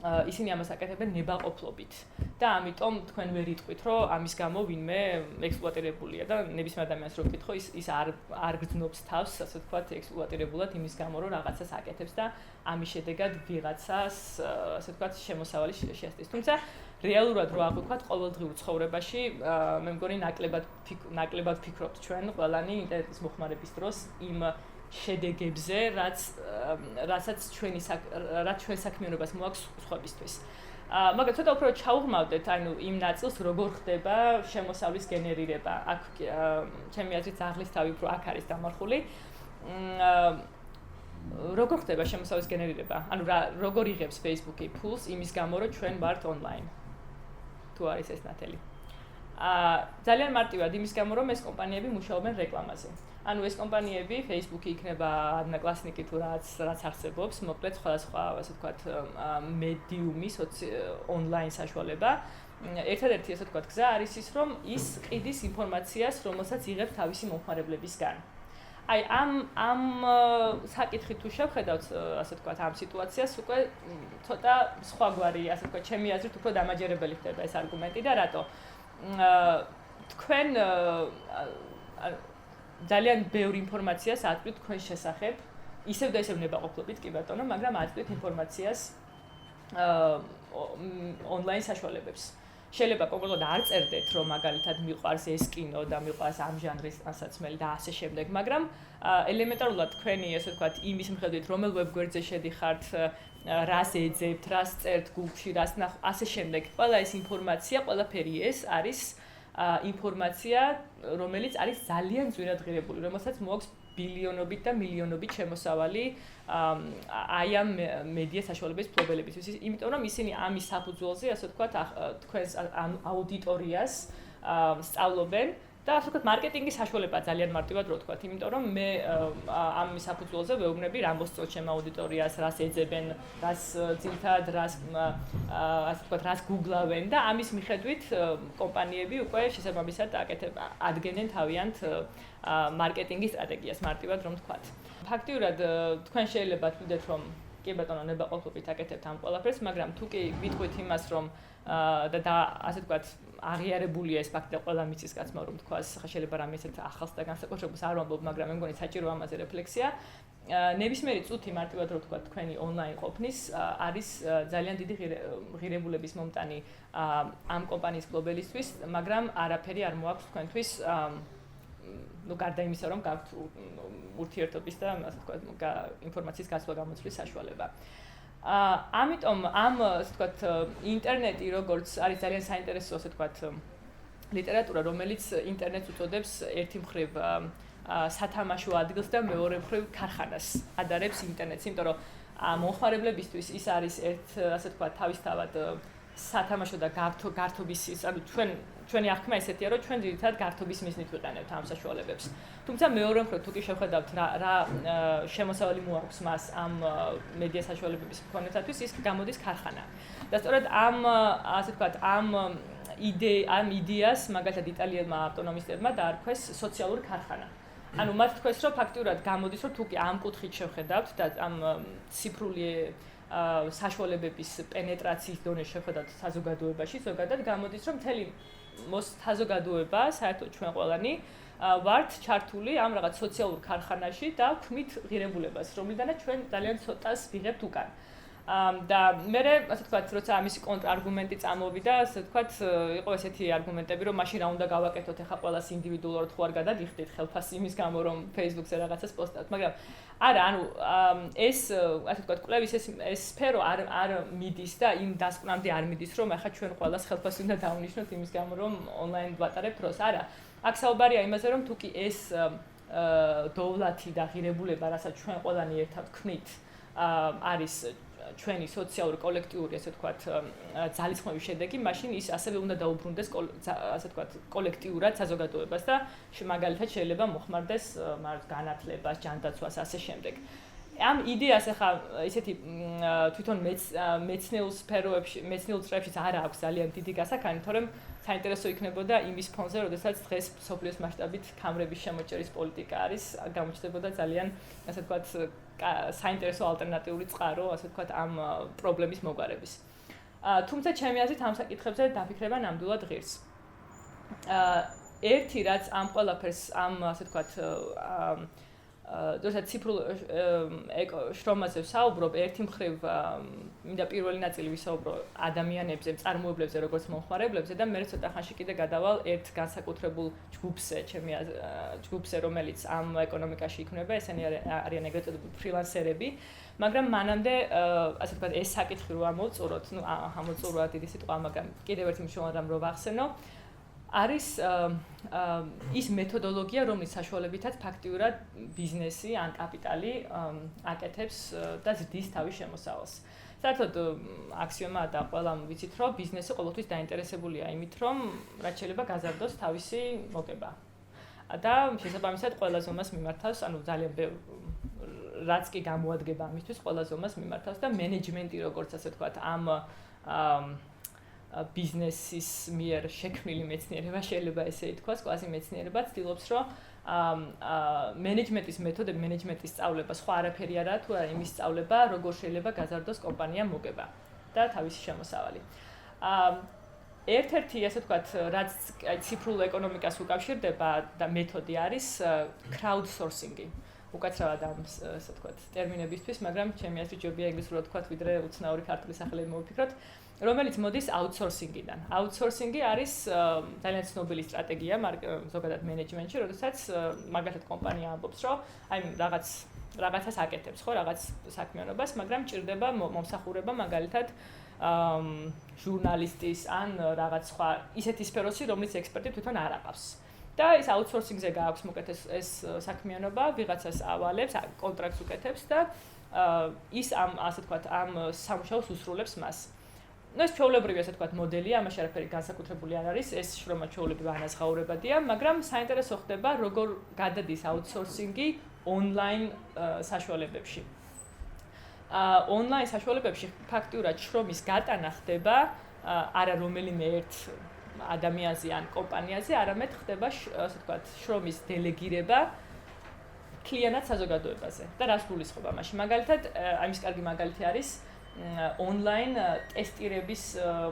ისინი ამას აკეთებენ ნებაყოფლობით და ამიტომ თქვენ ვერ იტყვით, რომ ამის გამო ვინმე ექსპლუატირებულია და ნებისმიერ ადამიანს რო ვკითხო, ის არ გრძნობს თავს, ასე ვთქვათ, ექსპლუატირებულად იმის გამო, რომ რაღაცას აკეთებს და ამის შედეგად ვიღაცას, ასე ვთქვათ, შემოსავალი შეასწრის. თუმცა რეალურად რო აღვიქვათ ყოველდღიურ ცხოვრებაში, მე მგონი ნაკლებად ფიქრობთ ჩვენ ყველანი ინტერნეტის მოხმარების დროს იმ შედეგებზე, რასაც ჩვენ საქმიანობას მოაქვს სხვებისთვის. მაგრამ ცოტა უფრო ჩაუღმავდეთ, ანუ იმ ნაწილს როგორ ხდება შემოსავლის გენერირება. აქ ჩემი აზრით ძაღლის თავი უფრო აქ არის დამარხული. როგორ ხდება შემოსავლის გენერირება? ანუ როგორ იღებს Facebook-ი ფულს იმის გამო, რომ ჩვენ ვართ ონლაინ? თუ არის ეს ნათელი. ძალიან მარტივად იმის გამო, რომ ეს კომპანიები მუშაობენ რეკლამაზე. ანუ ეს კომპანიები, Facebook-ი იქნება Одноклассники თუ რაც არსებობს, მოკლედ სხვადასხვა, ასე ვთქვათ, მედიუმი, ონლაინ საშუალება. ერთადერთი, ასე ვთქვათ, გზა არის ის, რომ ის ყიდის ინფორმაციას, რომელსაც იღებს თავისი მომხმარებლებისგან. აი ამ საკითხით თუ შევხედავთ, ასე ვთქვათ, ამ სიტუაციას უკვე ცოტა სხვაგვარი, ასე ვთქვათ, ჩემი აზრით უფრო დამაჯერებელი ხდება ეს არგუმენტი და რატო? თქვენ ძალიან ბევრი ინფორმაციას აწვდით თქვენ შესახებ, ისევ და ისევ ნებაყოფლობით, კი ბატონო, მაგრამ აწვდით ინფორმაციას ონლაინ საშუალებებს. შეიძლება კონკრეტულად არ წერდეთ, რომ მაგალითად მიყვარს ეს კინო და მიყვარს ამ ჟანრის ტანსაცმელი და ასე შემდეგ, მაგრამ ელემენტარულად თქვენი, ასე ვთქვათ, იმის მიხედვით, რომელ ვებგვერდზე შედიხართ, რას ეძებთ, რას წერთ Google-ში, რას ნახავთ, ასე შემდეგ, ყველა ეს ინფორმაცია, ყველაფერი ეს არის ინფორმაცია რომელიც არის ძალიან ძვირად ღირებული, რომელსაც მოაქვს ბილიონობით და მილიონობით შემოსავალი აი ამ მედია საშუალებების მფლობელებისთვის. იმიტომ რომ ისინი ამის საფუძველზე, ასე ვთქვათ, თქვენს აუდიტორიას სწავლობენ და ასე ვთქვათ, მარკეტინგის საშუალებაა ძალიან მარტივად რო ვთქვათ, იმიტომ რომ მე ამის საფუძველზე ვეუბნები რა მოსწონს ჩემ აუდიტორიას, რას ეძებენ, რას ძირითადად რას ასე ვთქვათ, რას გუგლავენ და ამის მიხედვით კომპანიები უკვე შესაბამისად ადგენენ თავიანთ მარკეტინგის სტრატეგიას მარტივად რომ ვთქვათ. ფაქტიურად თქვენ შეიძლება თვიდეთ რომ კი ბატონო ნებაყოფლობით აკეთებთ ამ ყველაფერს, მაგრამ თუ კი ვიტყვით იმას რომ და ასე ვთქვათ აღიარებულია ეს ფაქტი და ყველა მიწის კაცმა რომ თქვას, ხა შეიძლება რამე ისეთ ახალს და განსაკუთრებულს არ ვამბობ, მაგრამ მე მგონი საჭირო ამაზე რეფლექსია. ნებისმიერი წუთი მარტივად რომ ვთქვათ თქვენი ონლაინ ყოფნის არის ძალიან დიდი ღირებულების მომტანი ამ კომპანიის გლობალისტვის, მაგრამ არაფერი არ მოაქვს თქვენთვის გარდა იმისა, რომ გაქვთ ურთიერთობის და ასე ვთქვათ ინფორმაციის გასვლა-გამოცვლის საშუალება. ამიტომ ამ ასე ვთქვათ ინტერნეტი როგორც არის ძალიან საინტერესო ასე ვთქვათ ლიტერატურა, რომელიც ინტერნეტს უწოდებს ერთი მხრივ სათამაშო ადგილს და მეორე მხრივ ქარხანას ადარებს ინტერნეტს, იმიტომ რომ მომხმარებლებისთვის ის არის ასე ვთქვათ თავისთავად სათამაშო და გართობის ის, ანუ ჩვენი აღქმა ესეთია, რომ ჩვენ ძირითადად გართობის მიზნით ვიყენებთ ამ საშუალებებს. თუმცა მეორე მხრივ თუ კი შევხედავთ რა შემოსავალი მოაქვს მას ამ მედია საშუალებების მქონეთათვის, ის გამოდის ქარხანა. და სწორედ ამ ასე ვთქვათ ამ იდეას მაგალითად იტალიელმა ავტონომისტებმა დაარქვეს სოციალური ქარხანა. ანუ მათ თქვეს, რომ ფაქტიურად გამოდის, რომ თუ კი ამ კუთხით შევხედავთ და ამ ციფრული საშუალებების პენეტრაციის დონეს შევხედავთ საზოგადოებაში, ზოგადად გამოდის, რომ მთელი საზოგადოება, საერთოდ ჩვენ ყველანი ვართ ჩართული ამ რაღაც სოციალურ ქარხანაში და ვქმით ღირებულებას, რომლიდანაც ჩვენ ძალიან ცოტას ვიღებთ უკან. და მე ასე ვთქვათ, როცა ამისი კონტრარგუმენტი წამოვიდა, ასე ვთქვათ, იყო ესეთი არგუმენტები, რომ მაშინ რა უნდა გავაკეთოთ, ახლა ყველას ინდივიდუალურად ხო არ გადადიხდით ხელფასი იმის გამო, რომ Facebook-ზე რაღაცას პოსტავთ, მაგრამ არა, ანუ ეს ასე ვთქვათ, კვლევის ეს სფერო არ მიდის და იმ დასკვნამდე არ მიდის, რომ ახლა ჩვენ ყველას ხელფასი უნდა დავუნიშნოთ იმის გამო, რომ ონლაინ ვატარებთ დროს. არა, აქ საუბარია იმაზე, რომ თუ კი ეს დოვლათი და ღირებულება, რასაც ჩვენ ყველანი ერთად ვქმნით, არის ჩვენი სოციალური კოლექტიური, ასე ვთქვათ, ძალისხმევის შედეგი, მაშინ ის ასევე უნდა დაუბრუნდეს ასე ვთქვათ, კოლექტიურად საზოგადოებას და მაგალითად შეიძლება მოხმარდეს განათლებას, ჯანდაცვას, ასე შემდეგ. ამ იდეას ახლა ისეთი თვითონ მეცნიერ სფეროებში, მეცნიერ წრეებში არ აქვს ძალიან დიდი გასახანი, თორემ საინტერესო იქნებოდა იმის ფონზე, როდესაც დღეს სოფლიოს მასშტაბით კამრების შემოჭერის პოლიტიკა არის, გამოჩნდებოდა ძალიან, ასე ვთქვათ, საინტერესო ალტერნატიული წყარო, ასე ვთქვათ, ამ პრობლემის მოგვარების. თუმცა ჩემი აზრით ამ საკითხებზე დაფიქრება ნამდვილად ღირს. ერთი რაც ამ ყველაფერს ამ ასე ვთქვათ როცა ციფრულ შრომაზე ვსაუბრობ, ერთი მხრივ მინდა პირველი ნაწილი ვისაუბრო ადამიანებზე, მწარმოებლებზე, როგორც მომხმარებლებზე და მე ცოტა ხანში კიდე გადავალ ერთ განსაკუთრებულ ჯგუფზე, რომელიც ამ ეკონომიკაში იქმნება, ესენი არიან ეგრეთ წოდებული ფრილანსერები, მაგრამ მანამდე ასე ვთქვათ, ეს საკითხი რო ამოვწუროთ, ну, ამოვწურვა დიდი სიტყვა, მაგრამ კიდევ ერთი მნიშვნელოვანი რამ რო ვახსენო, არის ის მეთოდოლოგია, რომლის საშუალებითაც ფაქტიურად ბიზნესი ან კაპიტალი აკეთებს და ზრდის თავის შემოსავალს. საერთოდ აქსიომაა და ყველამ ვიცით, რომ ბიზნესი ყოველთვის დაინტერესებულია იმით, რომ რაც შეიძლება გაზარდოს თავისი მოგება. და შესაბამისად ყველა ზომას მიმართავს, ანუ ძალიან რაც კი გამოადგება ამისთვის, ყველა ზომას მიმართავს და მენეჯმენტი როგორც ასე ვთქვათ, ამ ბიზნესის მიერ შექმნილი მეცნიერება შეიძლება ესე ითქვას, კვაზი მეცნიერება ცდილობს, რომ მენეჯმენტის მეთოდები, მენეჯმენტის სწავლება სხვა არაფერი არაა, თუ არა იმის სწავლება, როგორ შეიძლება გაზარდოს კომპანიამ მოგება და თავისი შემოსავალი. ერთ-ერთი, ასე ვთქვათ, რაც ციფრულ ეკონომიკას უკავშირდება და მეთოდი არის crowdsourcing-ი. უკაცრავად ამ ასე ვთქვათ, ტერმინებისთვის, მაგრამ ჩემი აზრით ჯობია ინგლისურად ვთქვათ, ვიდრე უცნაური ქართული სახელები მოვიფიქროთ. რომელიც მოდის outsourcing-იდან. Outsourcing-ი არის ძალიან ცნობილი სტრატეგია ზოგადად მენეჯმენტში, როდესაც მაგალითად კომპანია ამბობს, რომ აი რაღაცას აკეთებს, ხო, რაღაც საქმიანობას, მაგრამ ჭირდება მომსახურება მაგალითად ჟურნალისტის ან რაღაც სხვა ისეთი სფეროში, რომლის ექსპერტი თვითონ არ აყავს. და ის აუთსორსინგზე გააქვს მოკეთ ეს საქმიანობა, ვიღაცას ავალებს, კონტრაქტს უკეთებს და ის ასე ვთქვათ, ამ სამუშაოს უსრულებს მას. ეს ჩვეულებრივი ასე ვთქვათ მოდელია, ამაში არაფერი განსაკუთრებული არ არის, ეს შრომა ჩვეულებრივ ანაზღაურებადია, მაგრამ საინტერესო ხდება როგორ გადადის აუთსორსინგი ონლაინ საშუალებებში. ონლაინ საშუალებებში ფაქტიურად შრომის გატანა ხდება არა რომელიმე ერთ ადამიანზე ან კომპანიაზე, არამედ ხდება ასე ვთქვათ შრომის დელეგირება კლიენტად საზოგადოებაზე. და რას გულისხმობ ამაში? მაგალითად, ამის კარგი მაგალითი არის ონლაინ ტესტირების,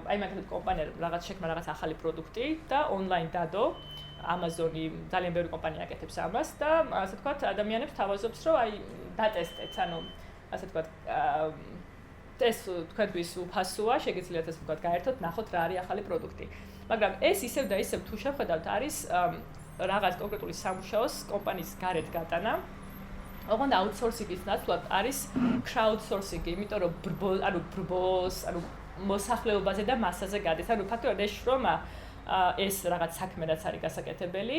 აი მაგალითად კომპანია რაღაც შექმნა რაღაც ახალი პროდუქტი და ონლაინ დადო, Amazon-ი ძალიან ბევრი კომპანია აკეთებს ამას და ასე ვთქვათ ადამიანებს თავაზობს, რომ აი დატესტეთ, ანუ ასე ვთქვათ ეს თქვენთვის უფასოა, შეგიძლიათ ასე ვთქვათ გაერთოთ, ნახოთ რა არის ახალი პროდუქტი. მაგრამ ეს ისევ და ისევ თუ შევხედავთ, არის რაღაც კონკრეტული სამუშაოს კომპანიის გარეთ გატანა. ოღონდ აუთსორსინგის ნაცვლად არის crowdsourcing-ი, იმიტომ რომ ბრბოს, მოსახლეობაზე და მასაზე გადის. ანუ ფაქტობრივად ეს შრომა ეს რაღაც საქმე რაც არის გასაკეთებელი,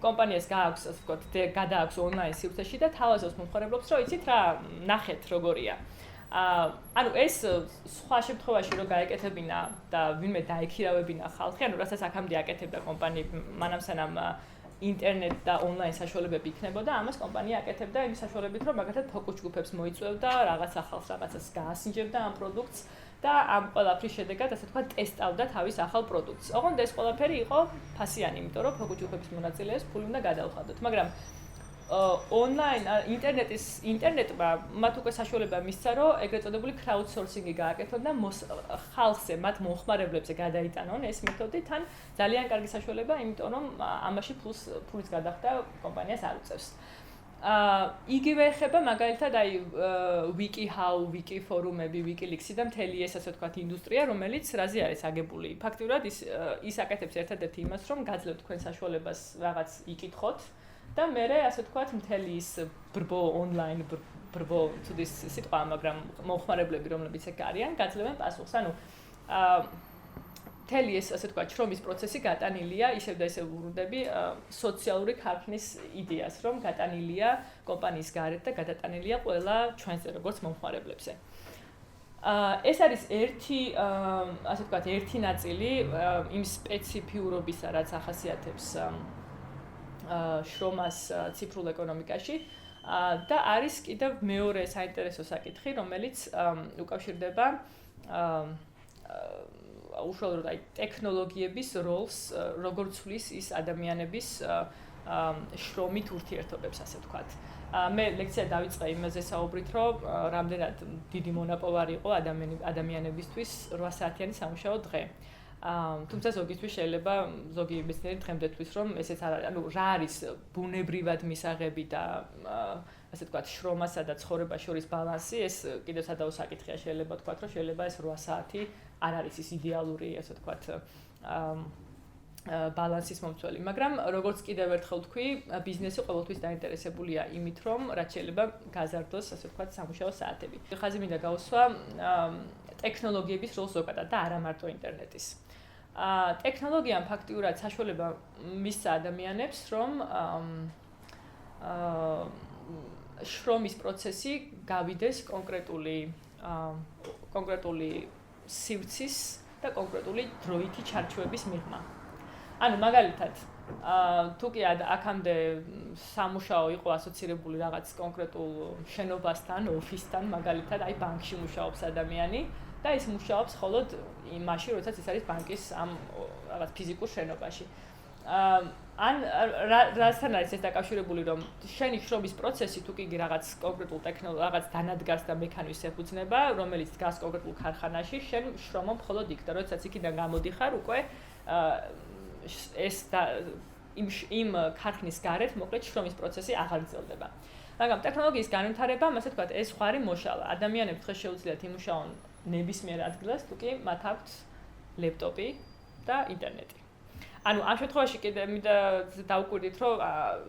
კომპანიას გააქვს, ასე ვთქვათ, გადააქვს ონლაინ სივრცეში და თავაზობს მომხმარებლებს, რომ იცით რა, ნახეთ როგორია. ანუ ეს სხვა შემთხვევაში რო გაეკეთებინა და ვინმე დაექირავებინა ხალხი, ანუ რასაც აქამდე აკეთებდა კომპანიები, მანამ სანამ ინტერნეტ და ონლაინ საშუალებები იქნებოდა, ამას კომპანია აკეთებდა იმ საშუალებით, რომ მაგალითად ფოკუს ჯგუფებს მოიწვევდა, რაღაც ახალს რაღაცას გაასინჯებდა ამ პროდუქტს და ამ ყველაფრის შედეგად, ასე ვთქვათ, ტესტავდა თავის ახალ პროდუქტს. ოღონდ ეს ყველაფერი იყო ფასიანი, იმიტომ რომ ფოკუს ჯგუფების მონაწილეებს ფული უნდა გადაუხადოთ, მაგრამ ონლაინ ინტერნეტმა მათ უკვე საშუალება მისცა, რომ ეგრეთ წოდებული crowdsourcing-ი გააკეთონ და ხალხზე, მათ მომხმარებლებზე გადაიტანონ ეს მეთოდი, თან ძალიან კარგი საშუალება, იმიტომ რომ ამაში ფულის გადახდა კომპანიას არ უწევს. იგივე ეხება მაგალითად აი WikiHow, Wiki ფორუმები, WikiLeaks-ი და მთელი ეს ასე ვთქვათ ინდუსტრია, რომელიც რაზე არის აგებული. ფაქტიურად ის აკეთებს ერთადერთი იმას, რომ გაძლევთ თქვენ საშუალებას რაღაც იკითხოთ და მერე ასე ვთქვათ მთელი ის ბრბო ონლაინ ბრბო თუდის სიტყვა, მაგრამ მომხმარებლები რომლებიც ეგ არიან, გაძლევენ პასუხს. ანუ მთელი ეს ასე ვთქვათ შრომის პროცესი გატანილია, ისევ და ისევ ვურდები სოციალური ქარხნის იდეას, რომ გატანილია კომპანიის გარეთ და გადატანილია ყველა ჩვენზე, როგორც მომხმარებლებზე. ეს არის ერთი ასე ვთქვათ ერთი ნაწილი იმ სპეციფიურობისა, რაც ახასიათებს შრომას ციფრულ ეკონომიკაში და არის კიდევ მეორე საინტერესო საკითხი, რომელიც უკავშირდება უშუალოდ აი ტექნოლოგიების როლს, როგორ ცვლის ის ადამიანების შრომით ურთიერთობებს, ასე ვთქვათ. მე ლექცია დავიწყე იმაზე საუბრით, რომ რამდენად დიდი მონაპოვარი იყო ადამიანებისთვის 8 საათიანი სამუშაო დღე. თუმცა ზოგისთვის შეიძლება ზოგი მეცნიერი დღემდე თვლის, რომ ესეც არ არის, ანუ რა არის ბუნებრივად მისაღები და ასე ვთქვათ, შრომასა და ცხოვრებას შორის ბალანსი, ეს კიდევ სადაო საკითხია, შეიძლება ვთქვათ, რომ შეიძლება ეს 8 საათი არ არის ის იდეალური, ასე ვთქვათ, ბალანსის მომცველი, მაგრამ როგორც კიდევ ერთხელ ვთქვი, ბიზნესი ყოველთვის დაინტერესებულია იმით, რომ რაც შეიძლება გაზარდოს, ასე ვთქვათ, სამუშაო საათები. ხაზი მინდა გავუსვა ტექნოლოგიების როლს ზოგადად და არა მარტო ინტერნეტის. ტექნოლოგიამ ფაქტიურად საშუალება მისცა ადამიანებს, რომ შრომის პროცესი გავიდეს კონკრეტული სივრცის და კონკრეტული დროითი ჩარჩოების მიღმა. ანუ მაგალითად, თუ კი აქამდე სამუშაო იყო ასოცირებული რაღაც კონკრეტულ შენობასთან, ოფისთან, მაგალითად, აი ბანკში მუშაობს ადამიანი და ის მუშაობს მხოლოდ იმაში, როდესაც ის არის ბანკის ამ რაღაც ფიზიკურ შენობაში. ან რასთან არის ეს დაკავშირებული, რომ შენი შრომის პროცესი თუ კი რაღაც კონკრეტულ რაღაც დანადგარს და მექანიზმს ეფუძნება, რომელიც დგას კონკრეტულ ქარხანაში, შენ შრომობ მხოლოდ იქ და როდესაც იქიდან გამოდიხარ, უკვე ეს იმ ქარხნის გარეთ მოკლედ შრომის პროცესი აღარ გრძელდება. მაგრამ ტექნოლოგიის განვითარებამ, ასე ვთქვათ, ეს ხარი მოშალა. ადამიანებს დღეს შეუძლიათ იმუშაონ ნებისმიერ ადგილას, თუ კი მათ აქვთ ლეპტოპი და ინტერნეტი. ანუ ამ შემთხვევაში კიდე მინდა დავკვირდით, რომ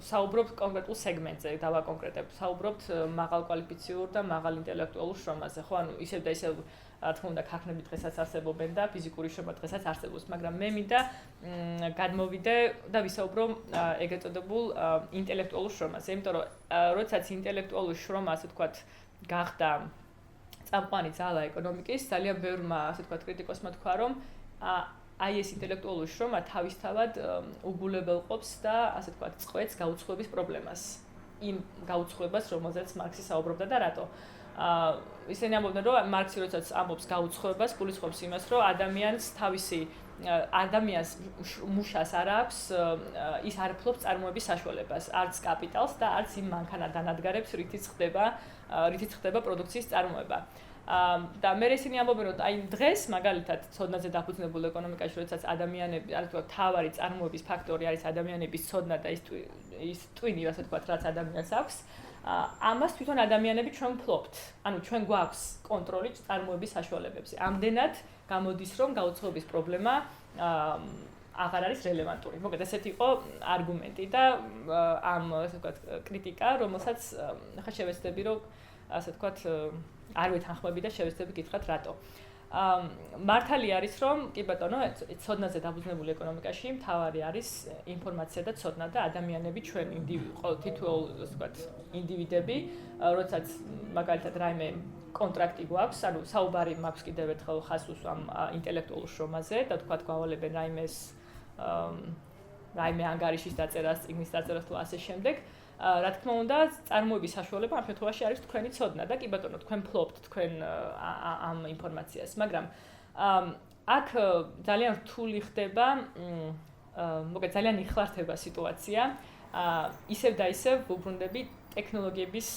საუბრობთ კონკრეტულ სეგმენტზე, დავაკონკრეტებთ, საუბრობთ მაღალკვალიფიციურ და მაღალ ინტელექტუალურ შრომაზე, ხო? ანუ ისევ და ისევ რა თქმა უნდა, ქარხნები დღესაც არსებობენ და ფიზიკური შრომა დღესაც არსებობს, მაგრამ მე მინდა გადმოვიდე და ვისაუბრო ეგრეთ წოდებულ ინტელექტუალურ შრომაზე, იმიტომ რომ როდესაც ინტელექტუალური შრომა, ასე ვთქვათ, გახდა წამყვანი ძალა ეკონომიკის, ძალიან ბევრმა, ასე ვთქვათ, კრიტიკოსმა თქვა, რომ აი ეს ინტელექტუალური შრომა თავისთავად უგულებელყოფს და ასე ვთქვათ, წყვეტს გაუცხოების პრობლემას. იმ გაუცხოებას, რომელზეც მარქსი საუბრობდა და რატო? ისინი ამბობდნენ, რომ მარქსი როდესაც ამბობს გაუცხოებას, გულისხმობს იმას, რომ ადამიანს მუშას არ აქვს, ის არ ფლობს წარმოების საშუალებას, არც კაპიტალს და არც იმ მანქანადანადგარებს, რითიც ხდება პროდუქციის წარმოება. და მე ისინი ამბობენ, რომ აი დღეს მაგალითად ცოდნაზე დაფუძნებულ ეკონომიკაში, როდესაც ადამიანები, ასე ვთქვათ, თავარი წარმოების ფაქტორი არის ადამიანების ცოდნა და ის ტვინი, ასე ვთქვათ, რაც ადამიანს აქვს, ამას თვითონ ადამიანები ჩვენ ვფლობთ. ანუ ჩვენ გვაქვს კონტროლი წარმოების საშუალებებზე. ამდენად გამოდის, რომ გაუცხოების პრობლემა აღარ არის რელევანტური. მოკლედ ესეთი იყო არგუმენტი და ამ ასე ვთქვათ კრიტიკა, რომელსაც ხა შევეცდები, რომ ასე ვთქვათ არ ვეთანხმები და შევეცდები გითხრათ რატო. მართალი არის, რომ კი ბატონო, ცოდნაზე დაფუძნებული ეკონომიკაში მთავარი არის ინფორმაცია და ცოდნა და ადამიანები ჩვენ თითოეულ ასე ვთქვათ ინდივიდები, როდესაც მაგალითად რაიმე კონტრაქტი გვაქვს, ანუ საუბარი მაქვს კიდევ ერთხელ ხას უსვამ ინტელექტუალურ შრომაზე და ვთქვათ გავალებენ რაიმე ანგარიშის დაწერას, წიგნის დაწერას თუ ასე შემდეგ. რა თქმა უნდა, წარმოების საშუალება ამ შემთხვევაში არის თქვენი ცოდნა და კი ბატონო, თქვენ ფლობთ თქვენ ამ ინფორმაციას, მაგრამ აქ ძალიან რთული ხდება, მოკლედ ძალიან იხლართება სიტუაცია, ისევ და ისევ ვუბრუნდები ტექნოლოგიების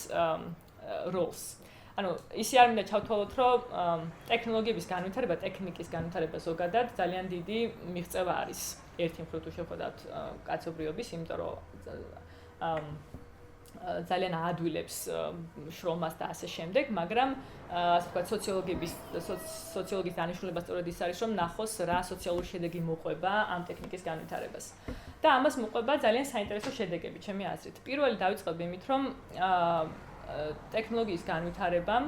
როლს. ანუ ისე არ მინდა ჩავთვალოთ, რომ ტექნოლოგიების განვითარება, ტექნიკის განვითარება ზოგადად ძალიან დიდი მიღწევა არის. ერთი მხრივ თუ შევხედავთ კაცობრიობის, იმიტომ რომ ძალიან აადვილებს შრომას და ასე შემდეგ, მაგრამ ასე ვთქვათ, სოციოლოგიის დანიშნულება სწორედ ის არის, რომ ნახოს რა სოციალური შედეგი მოყვება ამ ტექნიკის განვითარებას. და ამას მოყვება ძალიან საინტერესო შედეგები, ჩემი აზრით. პირველი დავიწყებ იმით, რომ ტექნოლოგიის განვითარებამ,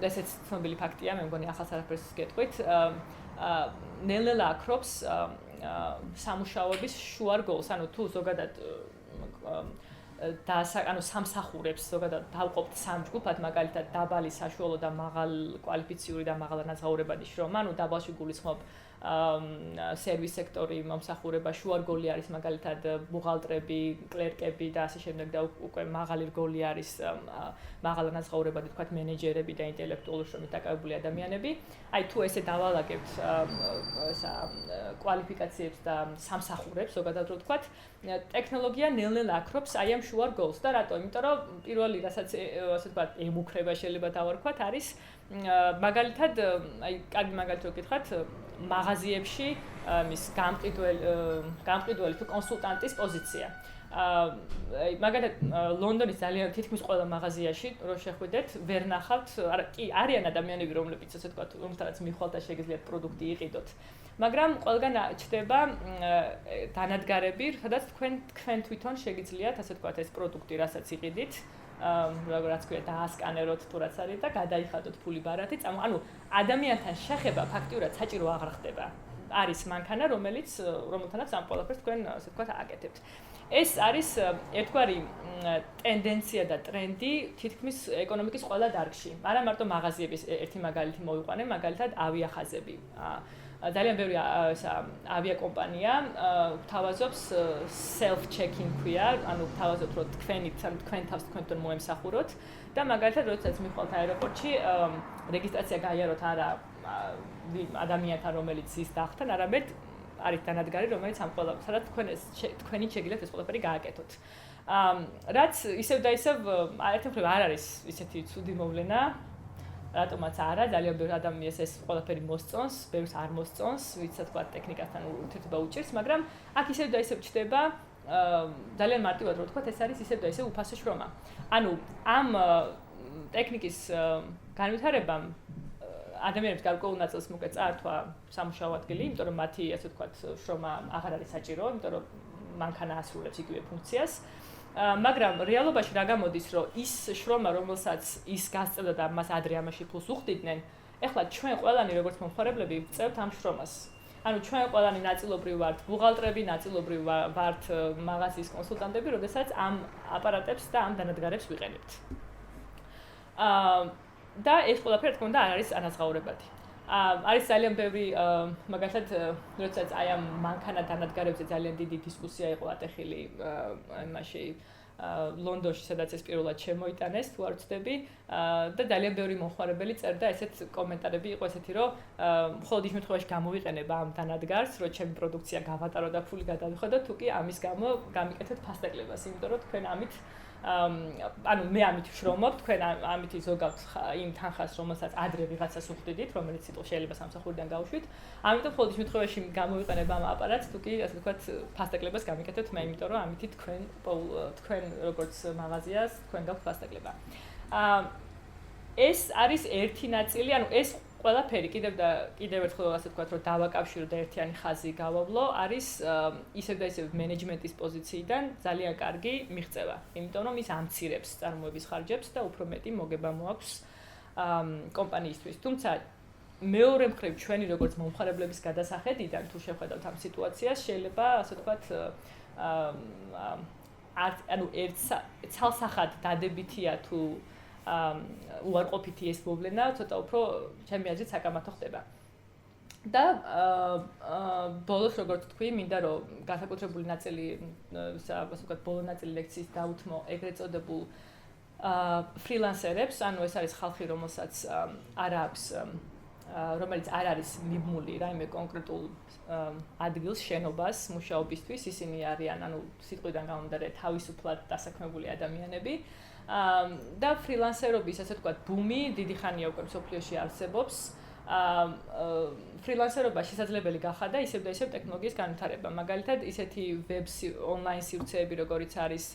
ესეც ცნობილი ფაქტია, მე მგონი ახალს არაფერს გეტყვით, ნელ-ნელა აქრობს სამუშაოების შუარგოლს, ანუ თუ ზოგადად სამსახურებს ზოგადად დავყოფთ სამ ჯგუფად, მაგალითად დაბალი საშუალო და მაღალ კვალიფიციური და მაღალანაზღაურებადი შრომა, ანუ დაბალში გულისხმობ სერვის სექტორი, მომსახურება, შუარგოლი არის მაგალითად ბუღალტრები, კლერკები და ასე შემდეგ და უკვე მაღალი რგოლი არის მაღალანაზღაურებადი, თქვათ მენეჯერები და ინტელექტუალური შრომით დაკავებული ადამიანები. აი თუ ესე დავალაგებთ კვალიფიკაციებს და სამსახურებს, ზოგადად რო ვთქვათ, ტექნოლოგია ნელ-ნელა აქრობს აი ამ შუარგოლს და რატო? იმიტომ რომ პირველი რასაც ასე ვთქვათ ემუქრება შეიძლება დავარქვათ არის მაგალითად აი კარგი მაგალითი რო გითხრათ მაღაზიებში მის გამყიდველი თუ კონსულტანტის პოზიცია. მაგალითად ლონდონის ძალიან თითქმის ყველა მაღაზიაში რო შეხვიდეთ, ვერ ნახავთ, კი არიან ადამიანები, რომლებიც ასე ვთქვათ, რომთანაც მიხვალთ და შეგიძლიათ პროდუქტი იყიდოთ. მაგრამ ყველგან ჩდება დანადგარები, სადაც თქვენ თვითონ შეგიძლიათ ასე ვთქვათ ეს პროდუქტი, რასაც იყიდით, როგორც ქვია, დაასკანეროთ თუ რაც არის და გადაიხადოთ ფული ბარათი, ანუ ადამიანთან შეხება ფაქტიურად საჭირო აღარ ხდება. არის მანქანა, რომელთანაც ამ ყველაფერს თქვენ ასე ვთქვათ აკეთებთ. ეს არის ერთგვარი ტენდენცია და ტრენდი თითქმის ეკონომიკის ყველა დარგში. არა მარტო მაღაზიების ერთი მაგალითი მოვიყვანე, მაგალითად ავიახაზები. ძალიან ბევრი ავიაკომპანია გვთავაზობს self check-in ქვია, ანუ გვთავაზობთ რომ თქვენ თავს თქვენ მოემსახუროთ და მაგალითად როდესაც მიხვალთ აეროპორტში რეგისტრაცია გაიაროთ არა ადამიანთან რომელიც ის დახთან, არამედ არის დანადგარი რომელიც ამ ყველა სადაც თქვენი შეგიძლიათ ეს ყველაფერი გააკეთოთ. რაც ისევ და ისევ ერთი მხრივ არ არის ისეთი ცუდი მოვლენა, რატომაც არა, ძალიან ბევრი ადამიანს ეს ყველაფერი მოსწონს, ბევრს არ მოსწონს, ვისაც თქვა ტექნიკასთან ურთიერთობა უჭირს, მაგრამ აქ ისევ და ისევ ჩდება ძალიან მარტივად რო ვთქვათ, ეს არის ისევ და ისევ უფასო შრომა. ანუ ამ ტექნიკის განვითარებამ ადამიანებს გარკვეულ ნაწილს მოკლედ წაართვა სამუშაო ადგილი, იმიტომ რომ მათი ასე ვთქვათ შრომა აღარ არის საჭირო, იმიტომ რომ მანქანა ასრულებს იგივე ფუნქციას. მაგრამ რეალობაში რა გამოდის, რომ ის შრომა, რომელსაც ის გასწევდა და მას ადრე ამაში ფულს უხდიდნენ, ეხლა ჩვენ ყველანი როგორც მომხმარებლები ვწევთ ამ შრომას. ანუ ჩვენ ყველანი ნაწილობრივ ვართ ბუღალტრები, ნაწილობრივ ვართ მაღაზიის კონსულტანტები, როდესაც ამ აპარატებს და ამ დანადგარებს ვიყენებთ. და ეს ყველაფერი თქო და არ არის ანაზღაურებადი. არის ძალიან ბევრი მაგალითად როდესაც აი ამ მანქანა დანადგარებზე ძალიან დიდი დისკუსია იყო ატეხილი იმაში ლონდონში, სადაც ეს პირველად შემოიტანეს, თუ არ ვცდები, და ძალიან ბევრი მომხმარებელი წერდა ესეთ კომენტარები იყო ესეთი, რომ მხოლოდ ის შემთხვევაში გამოვიყენება ამ დანადგარს, რომ ჩემი პროდუქცია გავატარო და ფული გადავიხადო, თუ კი ამის გამო გამიკეთეთ ფასტეკლებას, იმიტომ რომ თქვენ ამით ანუ მე ამით ვშრომობ, თქვენ ამით ზოგავთ იმ თანხას, რომელსაც ადრე ვიღაცას უხდიდით, რომელიც შეიძლება სამსახურიდან გავუშვით. ამიტომ მხოლოდ ის შემთხვევაში გამოვიყენება ამ აპარატს, თუ კი ასე ვთქვათ, ფასტეკლებას გამიკეთებთ მე, იმიტომ რომ ამით თქვენ როგორც მაღაზიას, თქვენ გაქვთ ფასტეკლება. ეს არის ერთი ნაწილი, ანუ ეს ყველაფერი კიდევ ერთხელ ასე ვთქვათ, რომ დავაკავშირო და ერთიანი ხაზი გავავლო, არის ისევ და ისევ მენეჯმენტის პოზიციიდან ძალიან კარგი მიღწევა, იმიტომ რომ ის ამცირებს წარმოების ხარჯებს და უფრო მეტი მოგება მოაქვს კომპანიისთვის. თუმცა მეორე მხრივ ჩვენი როგორც მომხმარებლების გადასახედიდან თუ შევხედავთ ამ სიტუაციას, შეიძლება ასე ვთქვათ ანუ ცალსახად დადებითია თუ უარყოფითი ეს მოვლენა, ცოტა უფრო ჩემი აზრით საკამათო ხდება. და ბოლოს როგორც თქვი, მინდა რომ განსაკუთრებული ნაწილი, ასე ვთქვათ, ბოლო ნაწილი ლექციის დაუთმო ეგრეთ წოდებულ ფრილანსერებს, ანუ ეს არის ხალხი, რომელიც არ არის მიბმული რაიმე კონკრეტულ ადგილს, შენობას მუშაობისთვის, ისინი არიან, ანუ სიტყვიდან გამომდინარე, თავისუფლად დასაქმებული ადამიანები. და ფრილანსერობის, ასე ვთქვათ, ბუმი დიდი ხანია უკვე მსოფლიოში არსებობს. ფრილანსერობა შესაძლებელი გახადა ისევ და ისევ ტექნოლოგიის განვითარება. მაგალითად, ისეთი ონლაინ სივრცეები, როგორიც არის,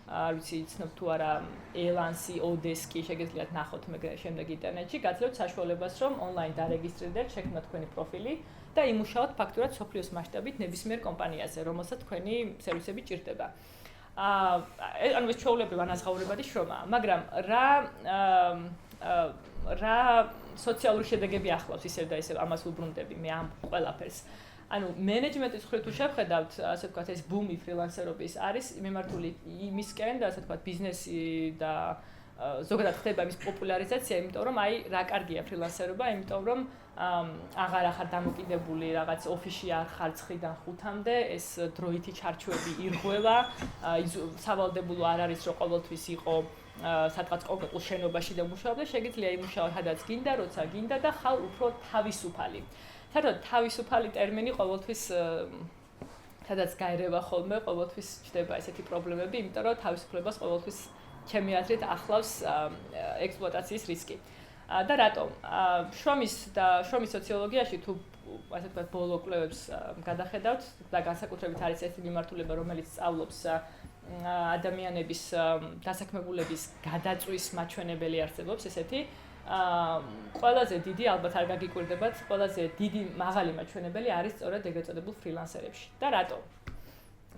არ ვიცი, ცნობ თუ არა, ელანსი, ოდესკი, შეგიძლიათ ნახოთ შემდეგ ინტერნეტში, გაძლევთ საშუალებას, რომ ონლაინ დარეგისტრირდეთ, შექმნათ თქვენი პროფილი და იმუშაოთ ფაქტურად მსოფლიოს მასშტაბით ნებისმიერ კომპანიაზე, რომელსაც თქვენი სერვისები ჭირდება. ანუ ეს ჩვეულებრივ ანაზღაურებადი შრომაა, მაგრამ რა სოციალური შედეგები ახლავს ისევ და ისევ ამას ვუბრუნდები მე ამ ყველაფერს. ანუ მენეჯმენტის მხრივ თუ შევხედავთ, ასე ვთქვათ, ეს ბუმი ფრილანსერობის არის მიმართული იმისკენ და ასე ვთქვათ, ბიზნესი და ზოგადად ხდება იმის პოპულარიზაცია, იმიტომ რომ აი რა კარგია ფრილანსერობა, იმიტომ რომ აღარ ახარ დამოკიდებული რაღაც ოფისში არ ხარ 9-დან 5-მდე, ეს დროითი ჩარჩოები ირღვევა, სავალდებულო არ არის რომ ყოველთვის იყო სადღაც კონკრეტულ შენობაში და მუშაობ და შეგიძლია იმუშაო სადაც გინდა, როცა გინდა და ხარ უფრო თავისუფალი. საერთოდ თავისუფალი ტერმინი ყოველთვის სადაც გაერევა ხოლმე, ყოველთვის ჩდება ესეთი პრობლემები, იმიტომ რომ თავისუფლებას ყოველთვის ჩემი აზრით ახლავს ექსპლუატაციის რისკი. და რატომ? შრომის სოციოლოგიაში თუ ასე ვთქვათ, ბოლო კვლევებს გადახედავთ და განსაკუთრებით არის ეს მიმართულება, რომელიც სწავლობს ადამიანების დასაქმებულების გადაწვის მაჩვენებელი არსებობს ესეთი. ყველაზე დიდი, ალბათ არ გაგიკვირდებათ, ყველაზე დიდი მაღალი მაჩვენებელი არის სწორედ ეგრეთ წოდებულ ფრილანსერებში. და რატომ?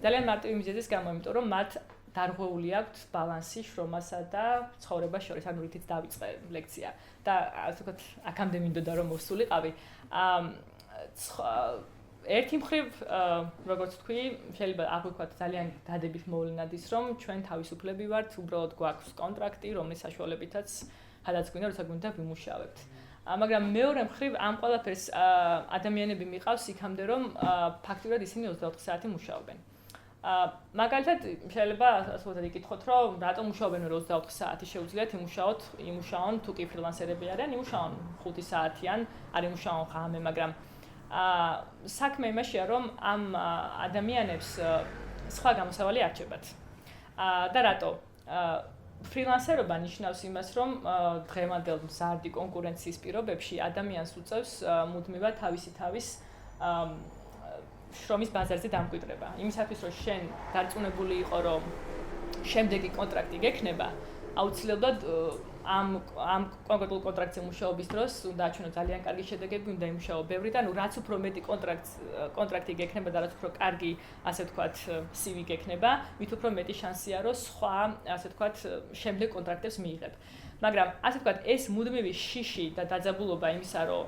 ძალიან მარტივი მიზეზის გამო, იმიტომ რომ მათ დარღვეული აქვთ ბალანსი შრომასა და ცხოვრებას შორის, ანუ რითიც დავიწყე ლექცია. და ასე ვთქვათ, აქამდე მინდოდა რომ მოვსულიყავი. ერთი მხრივ, როგორც თქვი, შეიძლება აღვიქვათ ძალიან დადებით მოვლენად ის, რომ ჩვენ თავისუფლები ვართ, უბრალოდ გვაქვს კონტრაქტი, რომლის საშუალებითაც სადაც გვინდა, როცა გვინდა ვიმუშავებთ. მაგრამ მეორე მხრივ, ამ ყველაფერს ადამიანები მიყავს იქამდე, რომ ფაქტურად ისინი 24 საათი მუშაობენ. მაგალითად, შეიძლება ასე ვთქვათ, იკითხოთ, რომ რატომ მუშაობენ 24 საათი, შეუძლიათ იმუშაონ, თუ კი ფრილანსერები არიან, იმუშაონ 5 საათიან, არ იმუშაონ ღამე, მაგრამ საქმე იმაშია, რომ ამ ადამიანებს სხვა გამოსავალი არჩევათ. და რატო? ფრილანსერობა ნიშნავს იმას, რომ დღევანდელ მზარდი კონკურენციის პირობებში ადამიანს უწევს მუდმივად თავისი თავის შრომის ბაზარზე დამკვიდრება. იმისათვის, რომ შენ დარწმუნებული იყო, რომ შემდეგი კონტრაქტი გექნება, აუცილებლად ამ კონკრეტულ კონტრაქტზე მუშაობის დროს უნდა აჩვენო ძალიან კარგი შედეგები, უნდა იმუშაო ბევრი და რაც უფრო მეტი კონტრაქტი გექნება და რაც უფრო კარგი, ასე ვთქვათ, CV გექნება, მით უფრო მეტი შანსია, რომ სხვა, ასე ვთქვათ, შემდეგ კონტრაქტებს მიიღებ. მაგრამ, ასე ვთქვათ, ეს მუდმივი შიში და დაძაბულობა იმისა, რომ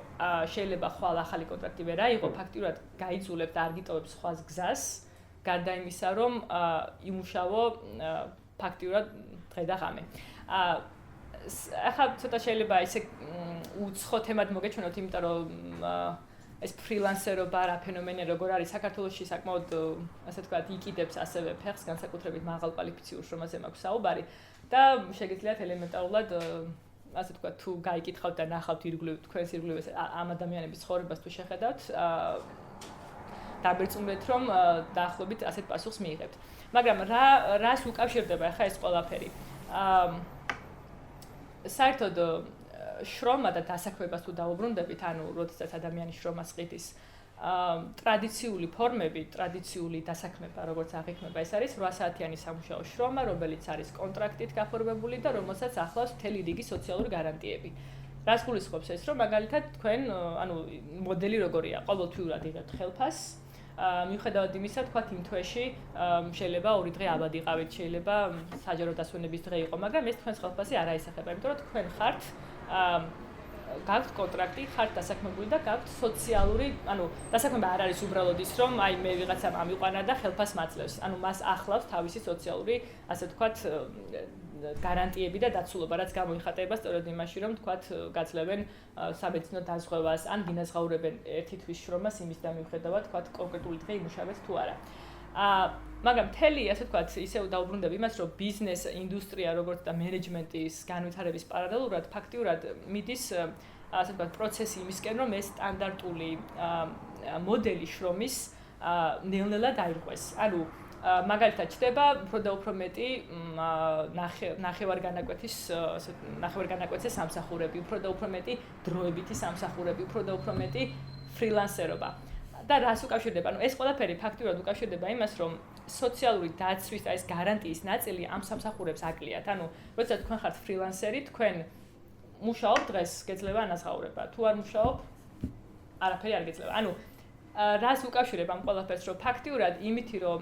შეიძლება ხვალ ახალი კონტრაქტი ვერ აიღო, ფაქტიურად გაიძულებ და არ გიტოვებ სხვას გზას, გარდა იმისა, რომ იმუშავო ფაქტიურად დღე და ღამე. ახლა ცოტა შეიძლება ესე უცხო თემად მოგეჩვენოთ, იმიტომ რომ ეს ფრილანსერობა რა ფენომენია, როგორ არის საქართველოში საკმაოდ, ასე ვთქვათ, იქიდებს ასევე ფეხს, განსაკუთრებით მაღალ კვალიფიციურ შრომაზე მაქვს საუბარი და შეგიძლიათ ელემენტარულად, ასე ვთქვათ, თუ გაიკითხავთ და ნახავთ თქვენს ირგვლივ ამ ადამიანების ცხოვრებას თუ შეხედავთ, დაბერძნებთ, რომ დაახლოებით ასეთ პასუხს მიიღებთ. მაგრამ რას უკავშირდება ახლა ეს ყველაფერი? საერთოდ შრომა და დასაქმებას თუ დაუბრუნდებით, ანუ როდესაც ადამიანი შრომას ყიდის, ტრადიციული ფორმები, ტრადიციული დასაქმება, როგორც აღიქმება, ეს არის 8 საათიანი სამუშაო შრომა, რომელიც არის კონტრაქტით გაფორმებული და რომელსაც ახლავს მთელი რიგი სოციალური გარანტიები. რას გულისხმობს ეს, რომ მაგალითად თქვენ, ანუ მოდელი როგორია, ყოველთვიურად იღებთ ხელფასს, მიუხედავად იმისა, თქვათ იმ თვეში შეიძლება 2 დღე აბად იყავით, შეიძლება საჯარო დასვენების დღე იყო, მაგრამ ეს თქვენს ხელფასი არ აისახება, იმიტომ რომ თქვენ ხართ გაქვთ კონტრაქტი, ხართ დასაქმებული და გაქვთ სოციალური, ანუ დასაქმება არ არის უბრალოდ ის, რომ აი მე ვიღაცამ ამიყვანა და ხელფასს მაძლევს. ანუ მას ახლავს თავისი სოციალური, ასე ვთქვათ, გარანტიები და დაცულობა, რაც გამოიხატება სწორედ იმაში, რომ თქვათ გაძლევენ სამედიცინო დაზღვევას, ან გინაზღაურებენ ერთი თვის შრომას იმის და მიუხედავად, თქვათ კონკრეტული დღე იმუშავეთ თუ არა. მაგრამ მთელი, ასე ვთქვათ, ისევ დაუბრუნდებ იმას, რომ ბიზნეს, ინდუსტრია, როგორც და მენეჯმენტის განვითარების პარალელურად ფაქტიურად მიდის, ასე ვთქვათ, პროცესი იმისკენ, რომ ეს სტანდარტული მოდელი შრომის ნელ-ნელა დაირღვეს. ანუ მაგალითად ჩდება უფრო და უფრო მეტი ნახევარგანაკვეთზე სამსახურები, უფრო და უფრო მეტი დროებითი სამსახურები, უფრო და უფრო მეტი ფრილანსერობა. და რას უკავშირდება? ანუ ეს ყველაფერი ფაქტიურად უკავშირდება იმას, რომ სოციალური დაცვის და ეს გარანტიის ნაწილი ამ სამსახურებს აკლიათ. ანუ როდესაც თქვენ ხართ ფრილანსერი, თქვენ მუშაობთ დღეს, გეძლევა ანაზღაურება. თუ არ მუშაობ, არაფერი არ გეძლევა. ანუ რას უკავშირებ ამ ყველაფერს, რომ ფაქტიურად იმითი, რომ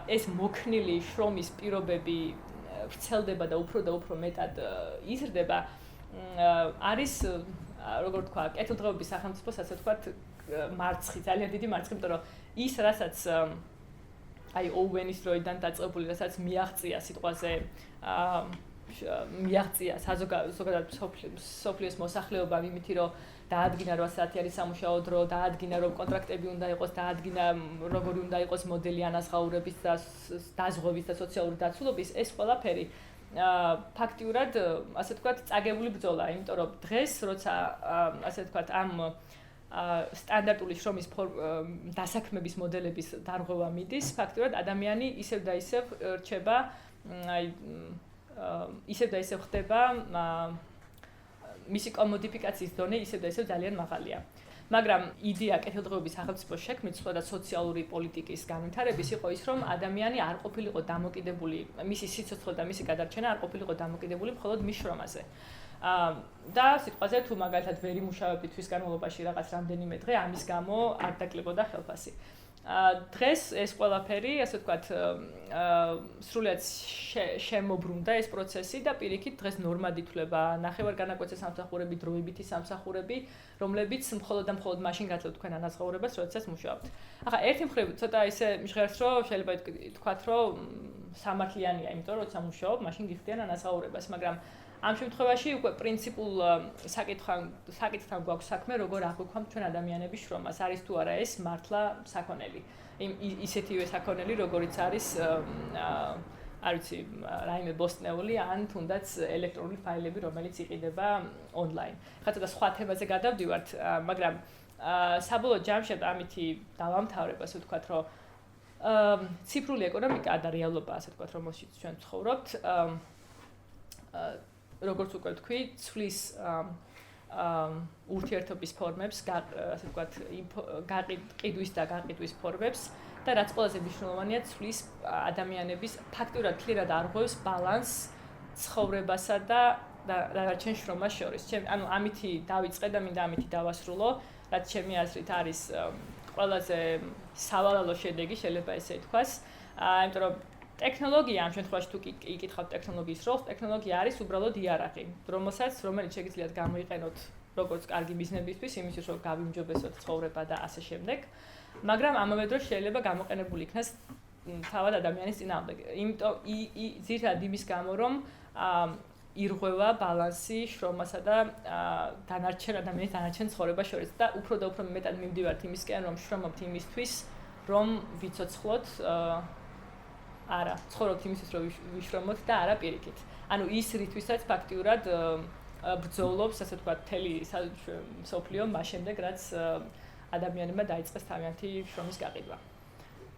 ეს მოქნილი შრომის პირობები ვრცელდება და უფრო მეტად იზრდება, არის, როგორ ვთქვა, კეთილდღეობის სახელმწიფოს, ასე ვთქვათ, მარცხი, ძალიან დიდი მარცხი, იმიტომ რომ ის, რასაც აი ოუენის დროიდან დაწყებული, რასაც მიაღწია სიტყვაზე, მიაღწია ზოგადად სოფლიოს მოსახლეობამ იმითი, რომ დაადგინა 8 საათიანი სამუშაო დრო, დაადგინა რომ კონტრაქტები უნდა იყოს, დაადგინა როგორი უნდა იყოს მოდელი ანაზღაურების და დაზღვევის და სოციალური დაცულობის, ეს ყველაფერი ფაქტიურად, ასე ვთქვათ, წაგებული ბრძოლაა, იმიტომ რომ დღეს, როცა ასე ვთქვათ, ამ სტანდარტული შრომის დასაქმების მოდელების დარღვევა მიდის, ფაქტიურად ადამიანი ისევ და ისევ რჩება, აი ისევ და ისევ ხდება მისი კომოდიფიკაციის დონე ისევ და ისევ ძალიან მაღალია. მაგრამ იდეა კეთილდღეობის სახელმწიფოს შექმნის და სოციალური პოლიტიკის განვითარების იყო ის, რომ ადამიანი არ ყოფილიყო დამოკიდებული, მისი სიცოცხლე და მისი გადარჩენა არ ყოფილიყო დამოკიდებული მხოლოდ მის შრომაზე. და სიტყვაზე თუ მაგალითად ვერ იმუშავებდი თვის განმავლობაში რაღაც რამდენიმე დღე, ამის გამო არ დაკლებოდა ხელფასი. დღეს ეს ყველაფერი, ასე ვთქვათ, სრულიად შემოbrunდა ეს პროცესი და პირიქით დღეს ნორმად ითვლება ნახევარგანაკვეთზე სამსახურები, დროებითი სამსახურები, რომლებიც მხოლოდ და მხოლოდ მაშინ გაძლევთ თქვენ ანაზღაურებას, როდესაც მუშაობთ. ახლა ერთი მხრივ ცოტა ისე მჟღერს, რომ შეიძლება თქვათ, რომ სამართლიანია, იმიტომ რომ როცა მუშაობ, მაშინ გიხდიან ანაზღაურებას, მაგრამ ამ შემთხვევაში უკვე პრინციპულ საკითხთან გვაქვს საქმე, როგორ აღვიქვამთ ჩვენ ადამიანების შრომას, არის თუ არა ეს მართლა საქონელი. ისეთივე საქონელი, როგორიც არის, არ ვიცი, რაიმე ბოსტნეული ან თუნდაც ელექტრონული ფაილები, რომელიც იყიდება ონლაინ. ხა ცოტა სხვა თემაზე გადავდივართ, მაგრამ საბოლოო ჯამში ამითი დავამთავრებ, ასე ვთქვათ, რომ ციფრული ეკონომიკა და რეალობა, ასე ვთქვათ, რომელშიც ჩვენ ცხოვრობთ, როგორც უკვე ვთქვი, ცვლის ურთიერთობის ფორმებს, ასე ვთქვათ, ყიდვის და გაყიდვის ფორმებს და რაც ყველაზე მნიშვნელოვანია, ცვლის ადამიანების ფაქტურად ქლირად არღვევს ბალანსს ცხოვრებასა და დანარჩენ შრომას შორის. ანუ ამითი დავიწყე და მინდა ამითი დავასრულო, რაც ჩემი აზრით არის ყველაზე სავალალო შედეგი, შეიძლება ესე ითქვას. იმიტომ რომ ტექნოლოგია ამ შემთხვევაში თუ იკითხავთ ტექნოლოგიის როლს, ტექნოლოგია არის უბრალოდ იარაღი, რომელიც შეგიძლიათ გამოიყენოთ როგორც კარგი ბიზნესისთვის, იმისთვის რომ გავიმჯობესოთ ცხოვრება და ასე შემდეგ. მაგრამ ამავე დროს შეიძლება გამოყენებული იქნას თავად ადამიანის წინააღმდეგ. იმიტომ ძირითადად იმის გამო რომ ირღვევა ბალანსი შრომასა და დანარჩენ ადამიანის დანარჩენ ცხოვრებას შორის და უფრო მეტად მივდივართ იმისკენ რომ შრომობთ იმისთვის რომ ვიცოცხლოთ არა ცხოვრობთ იმისთვის რომ ვიშრომოთ და არა პირიქით. ანუ ის რითვისაც ფაქტიურად ბრძოლობს ასე ვთქვათ მთელი მსოფლიო მას შემდეგ რაც ადამიანებმა დაიწყეს თავიანთი შრომის გაყიდვა.